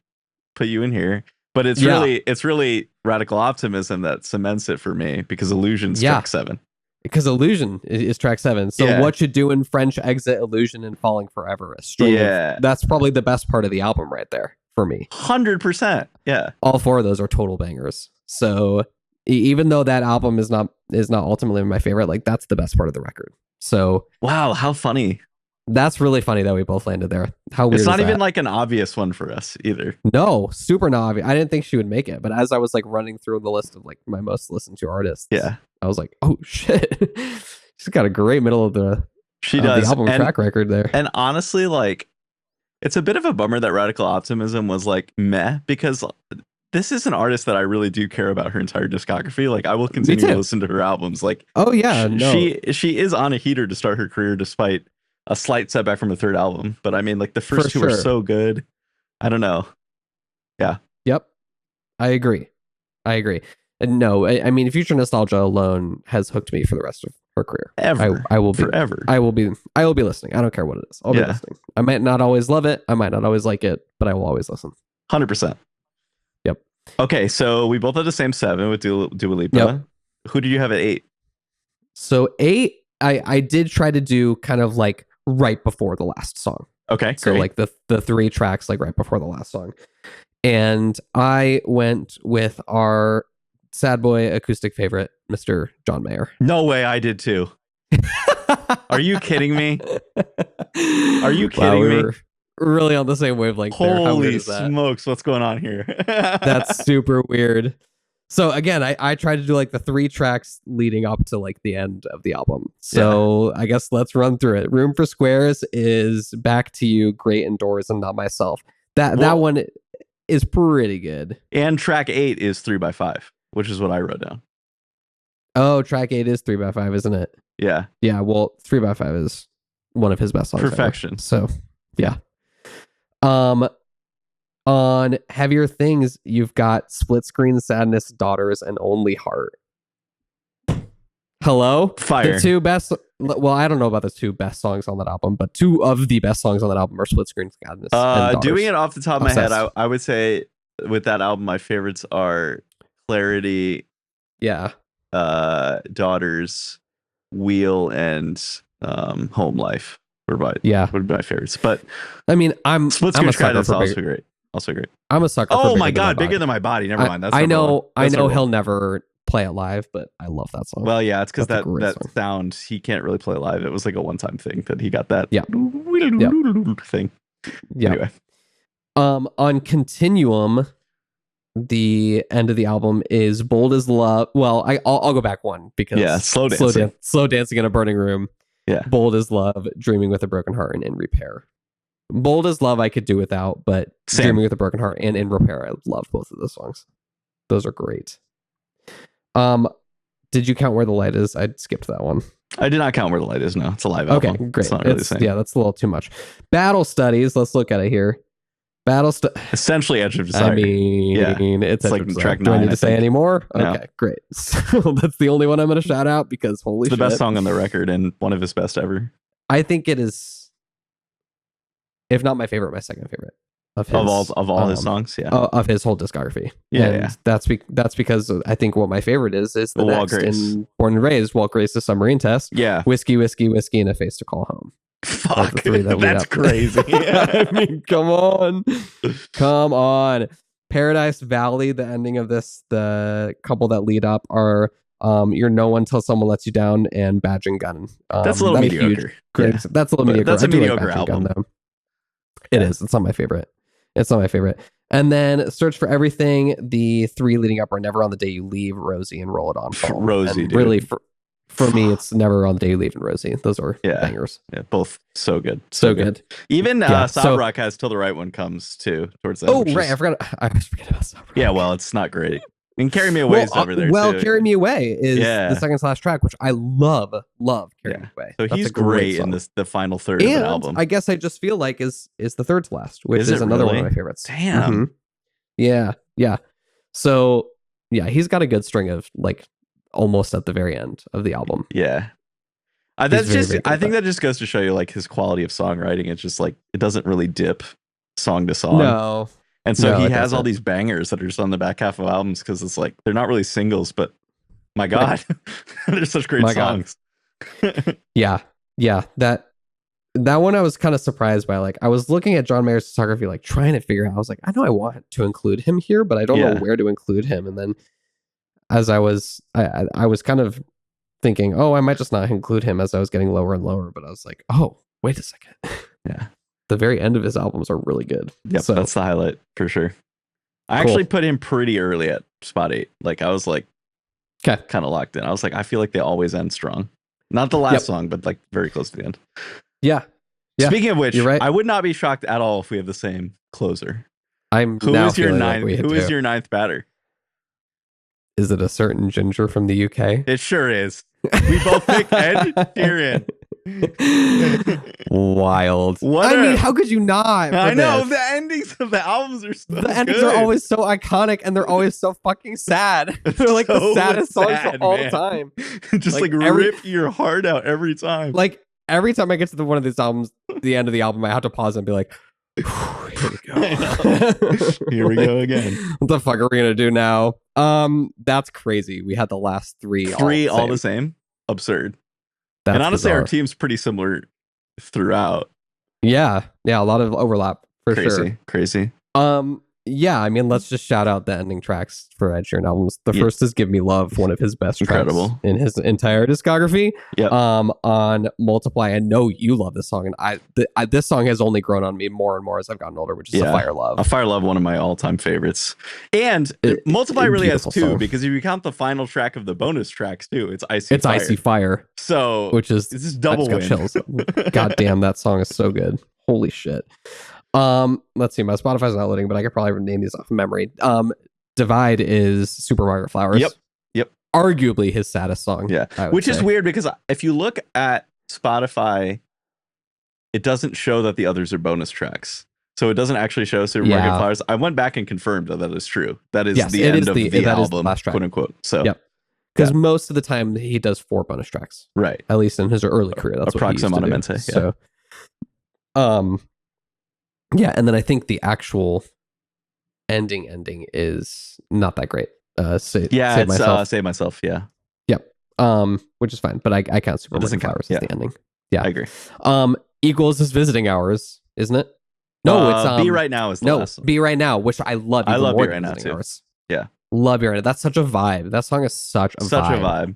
put you in here. But it's really Radical Optimism that cements it for me, because Illusion's track 7. Because Illusion is track 7. So What You Do in French, Exit, Illusion, and Falling Forever. A string of, that's probably the best part of the album right there for me. 100%. Yeah. All 4 of those are total bangers. So even though that album is not ultimately my favorite, like that's the best part of the record. So wow, how funny. That's really funny that we both landed there. How weird. It's not even like an obvious one for us either. No, super not obvious. I didn't think she would make it, but as I was like running through the list of like my most listened to artists, I was like, oh shit, she's got a great middle of the the album track record there. And honestly, like, it's a bit of a bummer that Radical Optimism was like meh, because this is an artist that I really do care about her entire discography. Like, I will continue to listen to her albums. Like, she is on a heater to start her career, despite a slight setback from the 3rd album. But I mean, like, the first two are so good. I don't know. Yeah. Yep. I agree. And no, I mean, Future Nostalgia alone has hooked me for the rest of her career. I will be forever. I will be listening. I don't care what it is. I'll be listening. I might not always love it. I might not always like it, but I will always listen. 100%. Yep. Okay, so we both had the same 7 with Dua Lipa. Yep. Who did you have at 8? So 8, I did try to do kind of like right before the last song. Okay, so great. Like the 3 tracks like right before the last song, and I went with our sad boy acoustic favorite, Mr. John Mayer. No way, I did too. Are you kidding me? Are you kidding me? We're really on the same wavelength. Holy smokes, what's going on here? That's super weird. So again, I tried to do like the 3 tracks leading up to like the end of the album. So I guess let's run through it. Room for Squares is Back to You, Great Indoors, and Not Myself. That one is pretty good. And track 8 is 3x5, which is what I wrote down. Oh, track 8 is 3x5, isn't it? Yeah. Yeah, well, 3x5 is one of his best songs. Perfection. Ever. So yeah. On Heavier Things, you've got Split Screen, Sadness, Daughters, and Only Heart. Hello? Fire. The 2 best... Well, I don't know about the 2 best songs on that album, but 2 of the best songs on that album are Split Screen, Sadness, and Daughters. Doing it off the top of my head, I would say with that album, my favorites are Clarity, Daughters, Wheel, and Home Life. Would be my favorites. But I mean, Split Screen, Sadness also great. Also great. I'm a sucker. Oh my god, Bigger Than My Body. Never mind. That's I know he'll never play it live, but I love that song. Well, yeah, it's because that sound he can't really play live. It was like a one-time thing that he got that thing. Yeah. Anyway, on Continuum, the end of the album is Bold as Love. Well, I'll go back one because slow dancing in a burning room. Yeah, Bold as Love, Dreaming with a Broken Heart, and In Repair. Bold as Love I could do without, but Dreaming with a Broken Heart and In Repair, I love both of those songs. Those are great. Did you count Where the Light Is? I skipped that one. I did not count Where the Light Is. No, it's a live album. Okay, great. It's not really the same. Yeah, that's a little too much. Battle Studies. Let's look at it here. Essentially Edge of Desire. I mean, it's like track 9. Do I need to say any more? No. Okay, great. So that's the only one I'm going to shout out because holy shit. It's the best song on the record and one of his best ever. I think it is, if not my favorite, my second favorite of all his songs. Yeah, of his whole discography. Yeah, That's because I think what my favorite is the next in Born and Raised, Walt Grace, The Submarine Test. Yeah, Whiskey, and A Face to Call Home. Fuck, that's crazy. I mean, come on. Paradise Valley, the ending of this, the couple that lead up are You're No One Till Someone Lets You Down and Badge and Gun. That's a little mediocre. That's a little mediocre. That's a mediocre album. Gun, it is. It's not my favorite. And then Search for Everything, the 3 leading up are Never on the Day You Leave, Rosie, and Roll It On Home. Rosie, dude. Really, for me, it's Never on the Day You Leave and Rosie. Those are bangers. Yeah, both so good. So good. Even Sob Rock has Till the Right One Comes too towards that. Oh, right. I was forgetting about Sob Rock. Yeah, well, it's not great. And Carry Me Away is over there too. Carry Me Away is the second to last track, which I love Carry Me Away. So he's great in the final third of the album. I guess I just feel like is the third to last, which is another one of my favorites. Damn. Mm-hmm. Yeah. So he's got a good string of like almost at the very end of the album. Yeah. That's just I think that just goes to show you like his quality of songwriting. It's just like it doesn't really dip song to song. No. And so he has all these bangers that are just on the back half of albums because it's like they're not really singles, but my God, they're such great songs. Yeah. That one I was kind of surprised by. Like I was looking at John Mayer's discography, like trying to figure out. I was like, I know I want to include him here, but I don't know where to include him. And then as I was kind of thinking, oh, I might just not include him as I was getting lower and lower. But I was like, oh, wait a second. Yeah. The very end of his albums are really good. Yep, so that's the highlight for sure. I actually put him pretty early at spot 8. Like I was like kind of locked in. I was like, I feel like they always end strong. Not the last song, but like very close to the end. Yeah. Speaking of which, I would not be shocked at all if we have the same closer. Who is your ninth batter? Is it a certain ginger from the UK? It sure is. We both picked Ed Sheeran. Wild. Mean, how could you not? I know the endings of the albums are so the endings are always so iconic and they're always so fucking sad. They're like the saddest songs of all time. Just like rip your heart out every time. Like every time I get to one of these albums, the end of the album, I have to pause and be like, here we go. Here we go again. What the fuck are we gonna do now? That's crazy. We had the last three all the same. Absurd. That's and honestly, bizarre. Our team's pretty similar throughout. Yeah, a lot of overlap for sure. Crazy. Yeah, I mean, let's just shout out the ending tracks for Ed Sheeran albums. The first is "Give Me Love," one of his best tracks in his entire discography. Yep. On "Multiply," I know you love this song, and this song has only grown on me more and more as I've gotten older, which is "A Fire Love." "A Fire Love," one of my all-time favorites. And "Multiply" really has two, because if you count the final track of the bonus tracks too, it's "Icy Fire." "Icy Fire." So, which is this is double win. Chills. God damn, that song is so good. Holy shit. Let's see, my Spotify's not loading, but I could probably name these off memory. Divide is Super Mario Flowers. Yep. Arguably his saddest song. Yeah. Which is weird because if you look at Spotify, it doesn't show that the others are bonus tracks. So it doesn't actually show Super Mario Flowers. I went back and confirmed that is true. That is the end of the album, quote unquote. So because most of the time he does 4 bonus tracks. Right. At least in his early career. That's what he used to do. So yeah, and then I think the actual ending is not that great. Save Myself. Yeah. Yep. Which is fine, but I count Super Mario Flowers as the ending. Yeah, I agree. Equals is Visiting Hours, isn't it? No, it's Be Right Now is the last one. Be Right Now, which I love. I love Be Right Now too. Hours. Yeah, love Be Right Now. That's such a vibe. That song is such a vibe.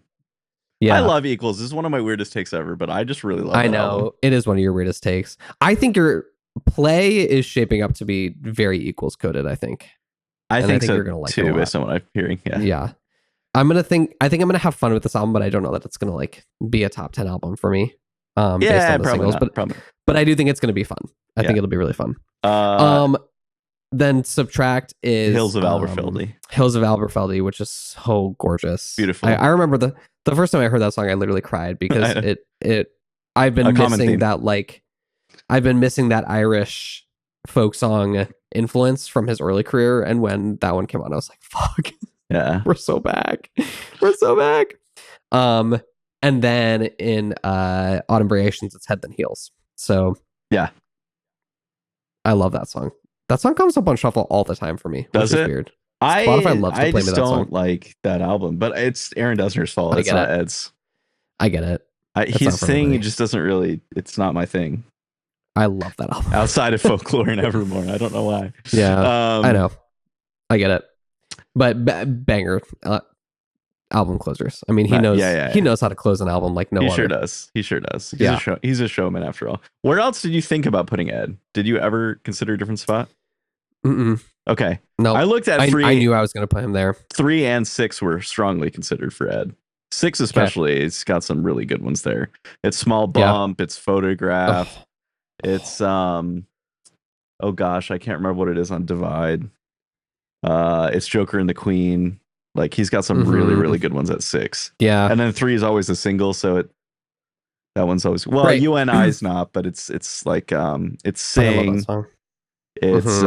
Yeah, I love Equals. This is one of my weirdest takes ever, but I just really love it. I know album. It is one of your weirdest takes. I think your play is shaping up to be very Equals coded. I think so you're gonna like too, it based on what I'm hearing. Yeah. I think I'm gonna have fun with this album, but I don't know that it's gonna like be a top 10 album for me. Based on the singles, but I do think it's gonna be fun. I think it'll be really fun. Then Subtract is Hills of Alberfeldy. Hills of Alberfeldy, which is so gorgeous. Beautiful. I remember the first time I heard that song, I literally cried because I've been missing that Irish folk song influence from his early career, and when that one came on, I was like, fuck. Yeah. We're so back. And then in Autumn Variations, it's Head Then Heels. So yeah. I love that song. That song comes up on shuffle all the time for me. Does it? Weird. Spotify loves to play me that song. I don't like that album, but it's Aaron Dessner's fault. It's not Ed's. I get it. His thing just doesn't really, it's not my thing. I love that album. Outside of Folklore and Evermore. I don't know why. Yeah, I know. I get it. But banger album closers. I mean, he knows he knows how to close an album like no other. He sure does. He's a showman after all. Where else did you think about putting Ed? Did you ever consider a different spot? Okay. No. I looked at 3. I knew I was going to put him there. 3 and 6 were strongly considered for Ed. 6 especially, it's got some really good ones there. It's Small Bump, it's Photograph. It's oh gosh, I can't remember what it is on Divide. It's Joker and the Queen. Like he's got some really, really good ones at 6. Yeah. And then 3 is always a single, so that one's always Right. UNI is not, but it's like it's Sing. It's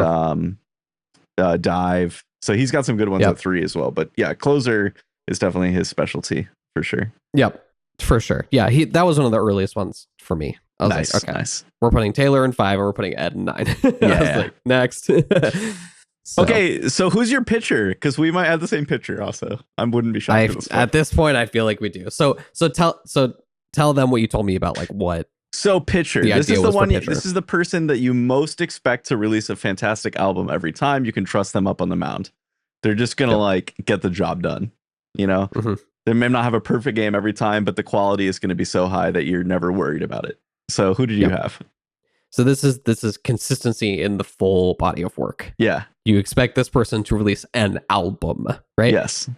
Dive. So he's got some good ones at 3 as well. But yeah, Closer is definitely his specialty for sure. Yep. For sure. Yeah, that was one of the earliest ones for me. I was like, okay, nice. We're putting Taylor in 5 and we're putting Ed in 9. Yeah. I was like, next. Okay, so who's your pitcher? Because we might have the same pitcher also. I wouldn't be shocked. At this point, I feel like we do. So tell them what you told me about, like, what. So pitcher. This is the one. This is the person that you most expect to release a fantastic album every time. You can trust them up on the mound. They're just gonna like get the job done. You know, they may not have a perfect game every time, but the quality is going to be so high that you're never worried about it. So who did you have? So this is consistency in the full body of work. Yeah. You expect this person to release an album, right? Yes.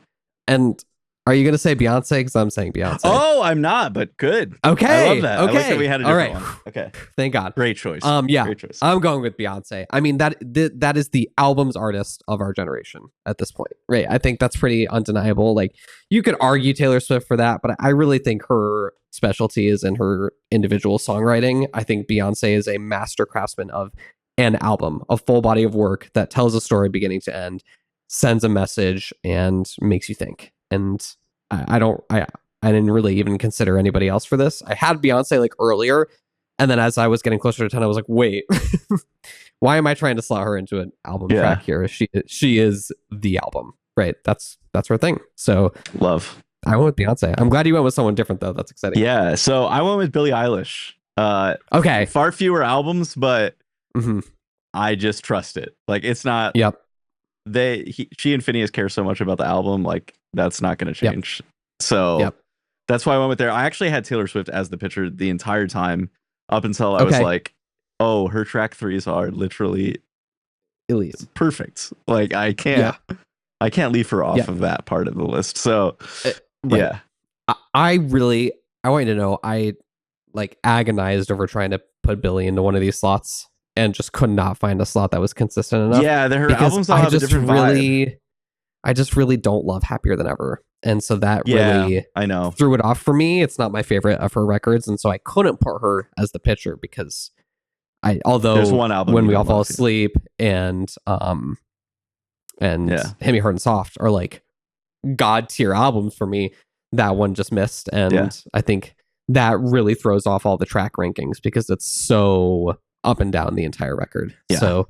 And are you going to say Beyonce? Because I'm saying Beyonce. Oh, I'm not, but good. Okay. I love that. Okay. I like that we had a different one. Okay. Thank God. Great choice. Yeah. Great choice. I'm going with Beyonce. I mean, that is the album's artist of our generation at this point, right? I think that's pretty undeniable. Like, you could argue Taylor Swift for that, but I really think her specialty is in her individual songwriting. I think Beyonce is a master craftsman of an album, a full body of work that tells a story beginning to end, sends a message, and makes you think. And I didn't really even consider anybody else for this. I had Beyonce like earlier, and then as I was getting closer to 10, I was like, wait, why am I trying to slot her into an album track here? She is the album, right? That's her thing. So love. I went with Beyonce. I'm glad you went with someone different though. That's exciting. Yeah. So I went with Billie Eilish. Okay. Far fewer albums, but I just trust it. Like it's not. Yep. She and Phineas care so much about the album. Like that's not going to change. So that's why I went with there. I actually had Taylor Swift as the pitcher the entire time up until I was like, oh, her track 3s are literally elite, perfect. Like I can't leave her off of that part of the list. So yeah, I want you to know, I like agonized over trying to put Billie into one of these slots and just could not find a slot that was consistent enough. Yeah, her albums all have a different vibe. I just really don't love Happier Than Ever. And so that really I know threw it off for me. It's not my favorite of her records. And so I couldn't put her as the pitcher because although there's one album When We All Fall Asleep and Heavy Heart and Soft are like god tier albums for me, that one just missed. And I think that really throws off all the track rankings because it's so up and down the entire record. Yeah. So,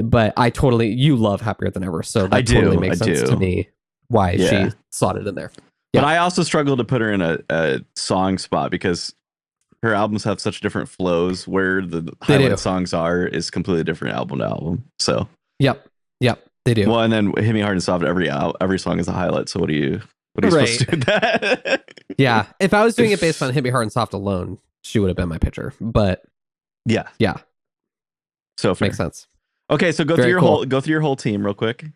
but you love Happier Than Ever. So that totally makes sense to me why she slotted in there. But I also struggle to put her in a song spot because her albums have such different flows where the highlight songs is completely different album to album. So Yep, they do. Well, and then Hit Me Hard and Soft, every song is a highlight. So what are you supposed to do with that? Yeah. If I was doing it based on Hit Me Hard and Soft alone, she would have been my pitcher. But yeah. So fair. Makes sense. Okay, so go through your whole team real quick.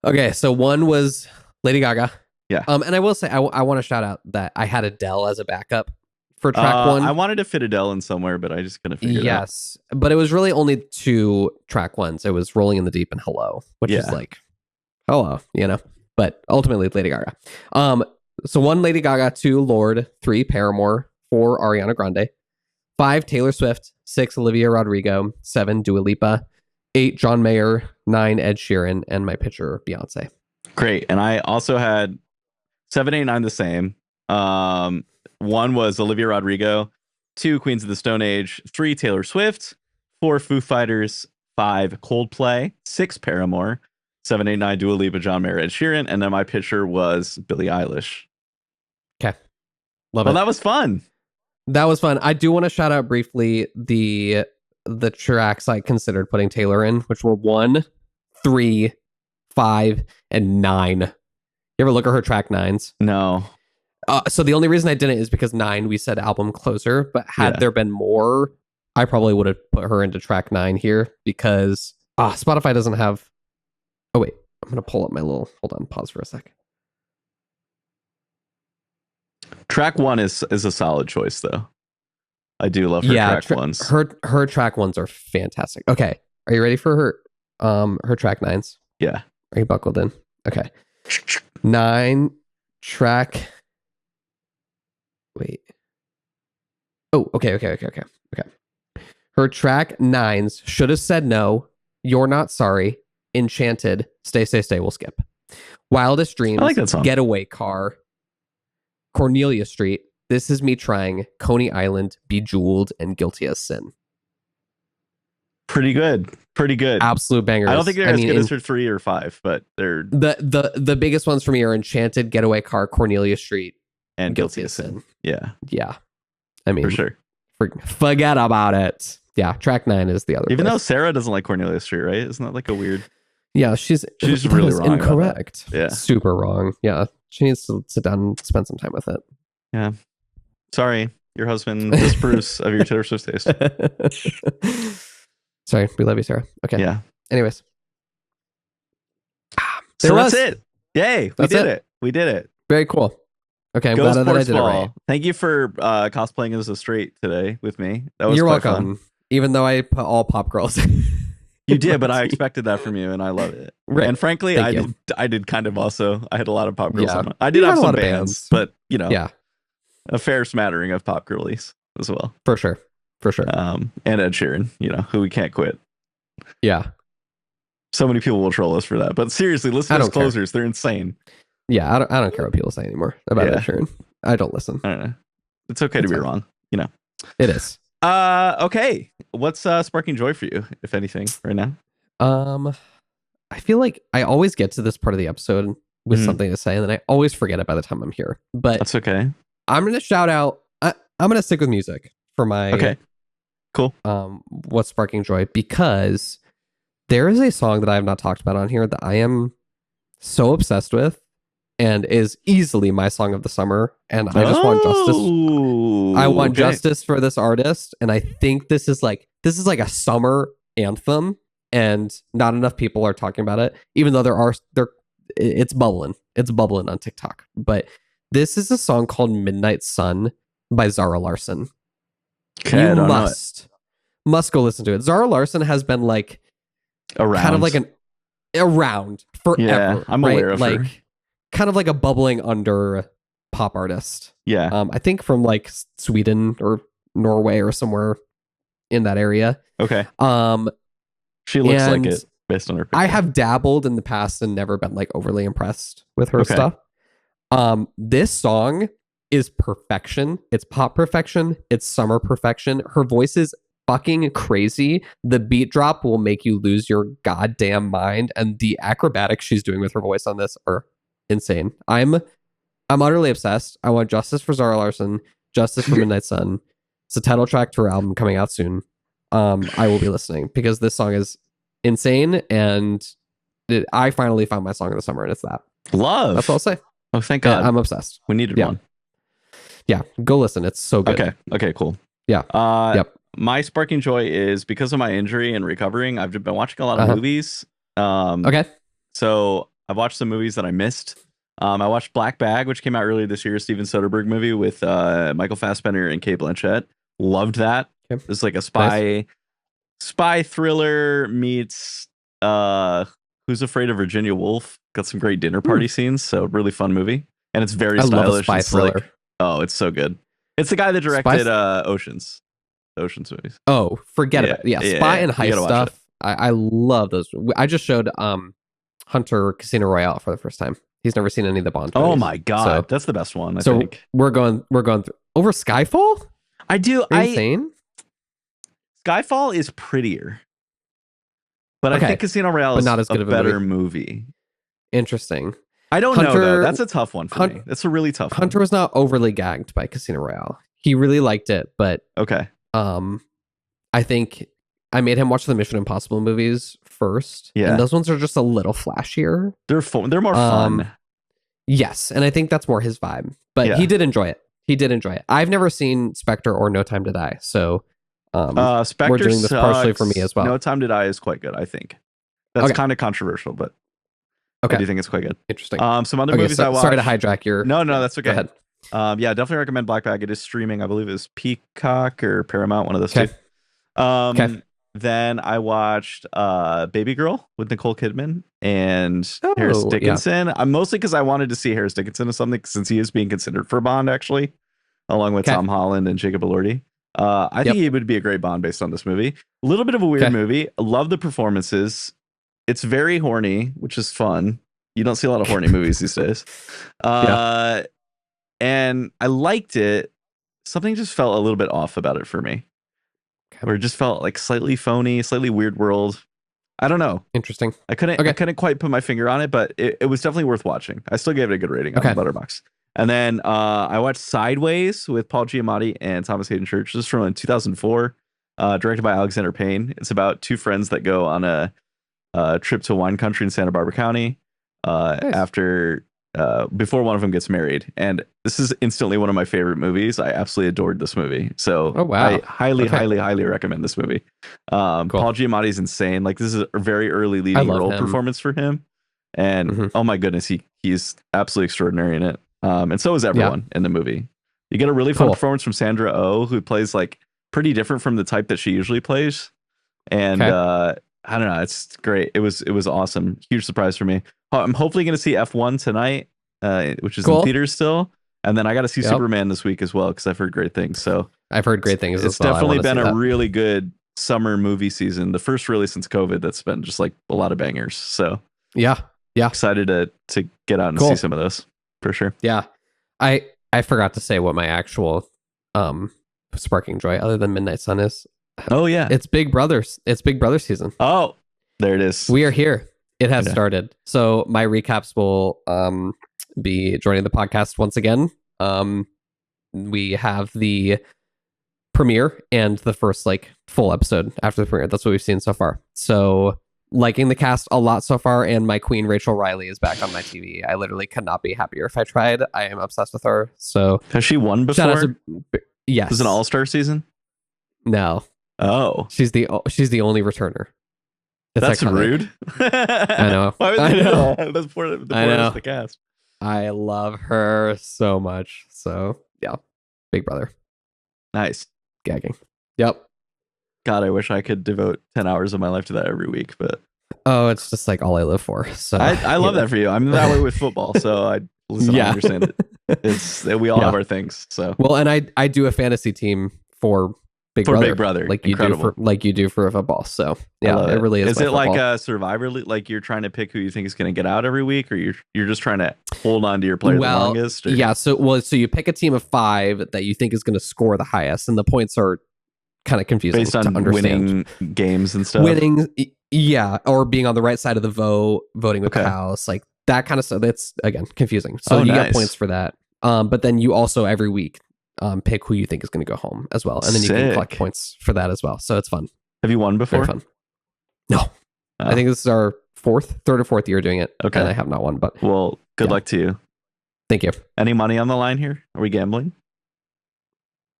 Okay, so one was Lady Gaga. Yeah. And I will say I want to shout out that I had Adele as a backup for track 1. I wanted to fit Adele in somewhere, but I just couldn't figure it out. Yes, but it was really only 2 track 1s. It was Rolling in the Deep and Hello, which is like hello, but ultimately Lady Gaga. So 1 Lady Gaga, 2 Lorde, 3 Paramore, 4 Ariana Grande, 5 Taylor Swift, 6 Olivia Rodrigo, 7 Dua Lipa, 8 John Mayer, 9 Ed Sheeran, and my pitcher Beyonce. Great. And I also had 7, 8, 9 the same. 1 was Olivia Rodrigo, 2 Queens of the Stone Age, 3 Taylor Swift, 4 Foo Fighters, 5 Coldplay, 6 Paramore, 7, 8, 9 Dua Lipa, John Mayer, Ed Sheeran, and then my pitcher was Billie Eilish. Okay. Love it. Well, that was fun. That was fun. I do want to shout out briefly the tracks I considered putting Taylor in, which were 1, 3, 5, and 9. You ever look at her track 9s? No. So the only reason I didn't is because 9 we said album closer, but had there been more, I probably would have put her into track 9 here because Spotify doesn't have. Oh wait, I'm gonna pull up my little. Hold on, pause for a sec. Track 1 is a solid choice though. I do love her track 1s. Her track 1s are fantastic. Okay, are you ready for her track 9s? Yeah. Are you buckled in? Okay. 9 track. Wait. Oh, okay. Her track 9s, Should Have Said No, You're Not Sorry, Enchanted, Stay, we'll skip. Wildest Dreams, I like that song. Getaway Car, Cornelia Street, This Is Me Trying, Coney Island, Bejeweled, and Guilty as Sin. Pretty good. Absolute bangers. I don't think they're as good as her 3 or 5, but they're the biggest ones for me are Enchanted, Getaway Car, Cornelia Street, and Guilty as Sin. Yeah. I mean, for sure. Forget about it. Yeah, track 9 is the other. Even though Sarah doesn't like Cornelia Street, right? Isn't that like a weird? Yeah, she's really wrong. Incorrect. Yeah, super wrong. Yeah, she needs to sit down and spend some time with it. Yeah. Sorry, your husband disapproves of your Taylor Swift taste. Sorry, we love you, Sarah. Okay. Yeah. Anyways, so that's it. Yay, we did it. Very cool. Okay, I'm glad that I did it right. Thank you for cosplaying as a straight today with me. That was You're quite welcome. Fun. Even though I put all pop girls. You did, but I expected that from you, and I love it. Right. And frankly, I did kind of also. I had a lot of pop girls on. I did have some a lot bands, of but a fair smattering of pop girlies as well. For sure. And Ed Sheeran, who we can't quit. Yeah. So many people will troll us for that, but seriously, listen to those closers. They're insane. Yeah, I don't care what people say anymore about Ed Sheeran. I don't listen. I don't know. It's okay to be wrong, It is. Okay. What's sparking joy for you, if anything, right now? I feel like I always get to this part of the episode with something to say, and then I always forget it by the time I'm here. But that's okay. I'm gonna shout out. I'm gonna stick with music for my cool. What's sparking joy, because there is a song that I have not talked about on here that I am so obsessed with, and is easily my song of the summer. And I just want justice. I want justice for this artist, and I think this is like a summer anthem, and not enough people are talking about it. Even though it's bubbling on TikTok. But this is a song called "Midnight Sun" by Zara Larsson. Okay, you must go listen to it. Zara Larsson has been like around, kind of like around forever. Yeah, I'm aware of her. Kind of like a bubbling under pop artist. Yeah. I think from like Sweden or Norway or somewhere in that area. Okay. She looks like it based on her picture. I have dabbled in the past and never been like overly impressed with her stuff. This song is perfection. It's pop perfection. It's summer perfection. Her voice is fucking crazy. The beat drop will make you lose your goddamn mind, and the acrobatics she's doing with her voice on this are insane. I'm utterly obsessed. I want justice for Zara Larsson, justice for Midnight Sun. It's the title track to her album coming out soon. I will be listening because this song is insane, and I finally found my song of the summer, and it's that. Love. That's all I'll say. Oh, thank God. I'm obsessed. We needed one. Yeah, go listen. It's so good. Okay, cool. Yeah. Yep. My sparking joy is because of my injury and recovering. I've been watching a lot of movies. Okay. So I've watched some movies that I missed. I watched Black Bag, which came out earlier this year, Steven Soderbergh movie with Michael Fassbender and Cate Blanchett. Loved that. Okay. It's like a spy thriller meets Who's Afraid of Virginia Woolf. Got some great dinner party scenes, so really fun movie. And it's very stylish. Love a spy thriller. It's so good. It's the guy that directed Oceans movies. Oh, forget about it. Yeah, spy and heist stuff. I love those. I just showed Hunter Casino Royale for the first time. He's never seen any of the Bond movies. Oh my God, that's the best one. I think. We're going through over Skyfall. I do. Insane. Skyfall is prettier, but I think Casino Royale is not as good of a better movie. Interesting. I don't know though. That's a tough one for me. That's a really tough one. Hunter was not overly gagged by Casino Royale. He really liked it, but I think I made him watch the Mission Impossible movies first. Yeah, and those ones are just a little flashier. They're fun. They're more fun. Yes, and I think that's more his vibe. But he did enjoy it. I've never seen Spectre or No Time to Die, so Spectre we're doing this partially for me as well. No Time to Die is quite good. I think that's kind of controversial, but I do think it's quite good. Interesting. Some other movies I watched. Sorry to hijack your. No, that's okay. Go ahead. Definitely recommend Black Bag. It is streaming. I believe it's Peacock or Paramount, one of those two. then I watched Baby Girl with Nicole Kidman and Harris Oh, yeah. Dickinson. I'm mostly because I wanted to see Harris Dickinson as something, since he is being considered for Bond, actually, along with Okay. Tom Holland and Jacob Elordi. I think he would be a great Bond based on this movie. A little bit of a weird movie. I love the performances. It's very horny, which is fun. You don't see a lot of horny movies these days. And I liked it. Something just felt a little bit off about it for me. Or it just felt like slightly phony, slightly weird world. I don't know. Interesting. I couldn't quite put my finger on it, but it was definitely worth watching. I still gave it a good rating on Letterboxd. And then I watched Sideways with Paul Giamatti and Thomas Hayden Church. This is from 2004, directed by Alexander Payne. It's about two friends that go on a trip to wine country in Santa Barbara County after before one of them gets married. And this is instantly one of my favorite movies. I absolutely adored this movie. So I highly recommend this movie. Paul Giamatti's insane. Like, this is a very early leading role performance for him. And oh my goodness, he's absolutely extraordinary in it. And so is everyone in the movie. You get a really fun performance from Sandra Oh, who plays like pretty different from the type that she usually plays. And I don't know, it's great. It was awesome. Huge surprise for me. I'm hopefully going to see F1 tonight, which is in theaters still. And then I got to see Superman this week as well, because I've heard great things. So I've heard great things. It's definitely been a really good summer movie season. The first really since COVID that's been just like a lot of bangers. So yeah, excited to get out and see some of those for sure. Yeah, I forgot to say what my actual sparking joy other than Midnight Sun is. Oh yeah, it's Big Brothers. It's Big Brother season. Oh, there it is. We are here. It has started. So my recaps will be joining the podcast once again. We have the premiere and the first like full episode after the premiere. That's what we've seen so far. So liking the cast a lot so far, and my queen Rachel Riley is back on my TV. I literally could not be happier if I tried. I am obsessed with her. So has she won before? Yes. Was it an All-Star season? No. Oh. She's the only returner. That's iconic. Rude. I know. Why would they do that? That's poor the cast. I love her so much. So yeah, Big Brother. Nice. Gagging. Yep. God, I wish I could devote 10 hours of my life to that every week, but it's just like all I live for. So I love that for you. I'm that way with football, so I understand it. We all have our things. So well, and I do a fantasy team for Big Brother, like you do for football. So yeah, it really is. Is it like a Survivor League? Like you're trying to pick who you think is going to get out every week, or you're just trying to hold on to your player the longest? Or? Yeah. So you pick a team of 5 that you think is going to score the highest, and the points are kind of confusing based on winning games and stuff. Or being on the right side of the voting with the house, like that kind of stuff. That's again confusing. So you get points for that. But then you also every week pick who you think is going to go home as well, and then you can collect points for that as well. So it's fun. Have you won before? Very fun. No, I think this is our third or fourth year doing it. Okay, and I have not won. But well, good luck to you. Thank you. Any money on the line here? Are we gambling?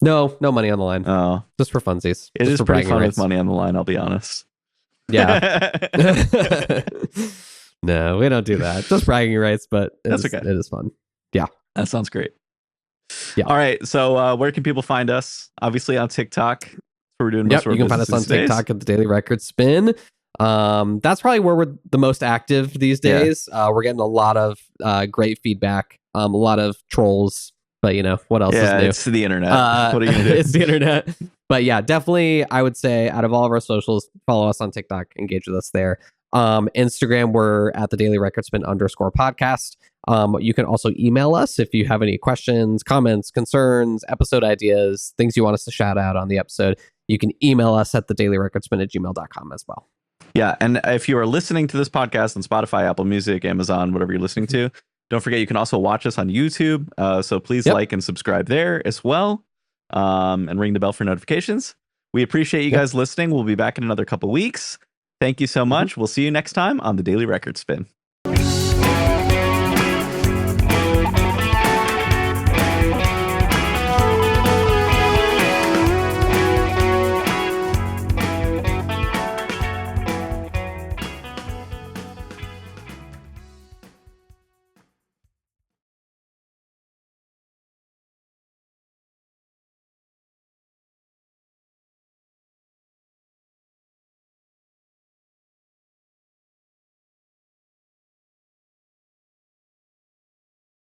No money on the line. Oh, just for funsies. It is pretty fun with money on the line. I'll be honest. Yeah. No, we don't do that. Just bragging rights, but that's okay. It is fun. Yeah, that sounds great. Yeah. All right. So where can people find us? Obviously on TikTok. We're doing you can find us on TikTok at the Daily Record Spin. That's probably where we're the most active these days. We're getting a lot of great feedback, a lot of trolls, but what else is new? It's the internet. What are you gonna do? It's the internet. But yeah, definitely I would say out of all of our socials, follow us on TikTok, engage with us there. Instagram, we're at the Daily Record Spin _podcast. You can also email us if you have any questions, comments, concerns, episode ideas, things you want us to shout out on the episode. You can email us at thedailyrecordspin@gmail.com as well. Yeah. And if you are listening to this podcast on Spotify, Apple Music, Amazon, whatever you're listening to, don't forget you can also watch us on YouTube. So please like and subscribe there as well. And ring the bell for notifications. We appreciate you guys listening. We'll be back in another couple weeks. Thank you so much. We'll see you next time on the Daily Record Spin.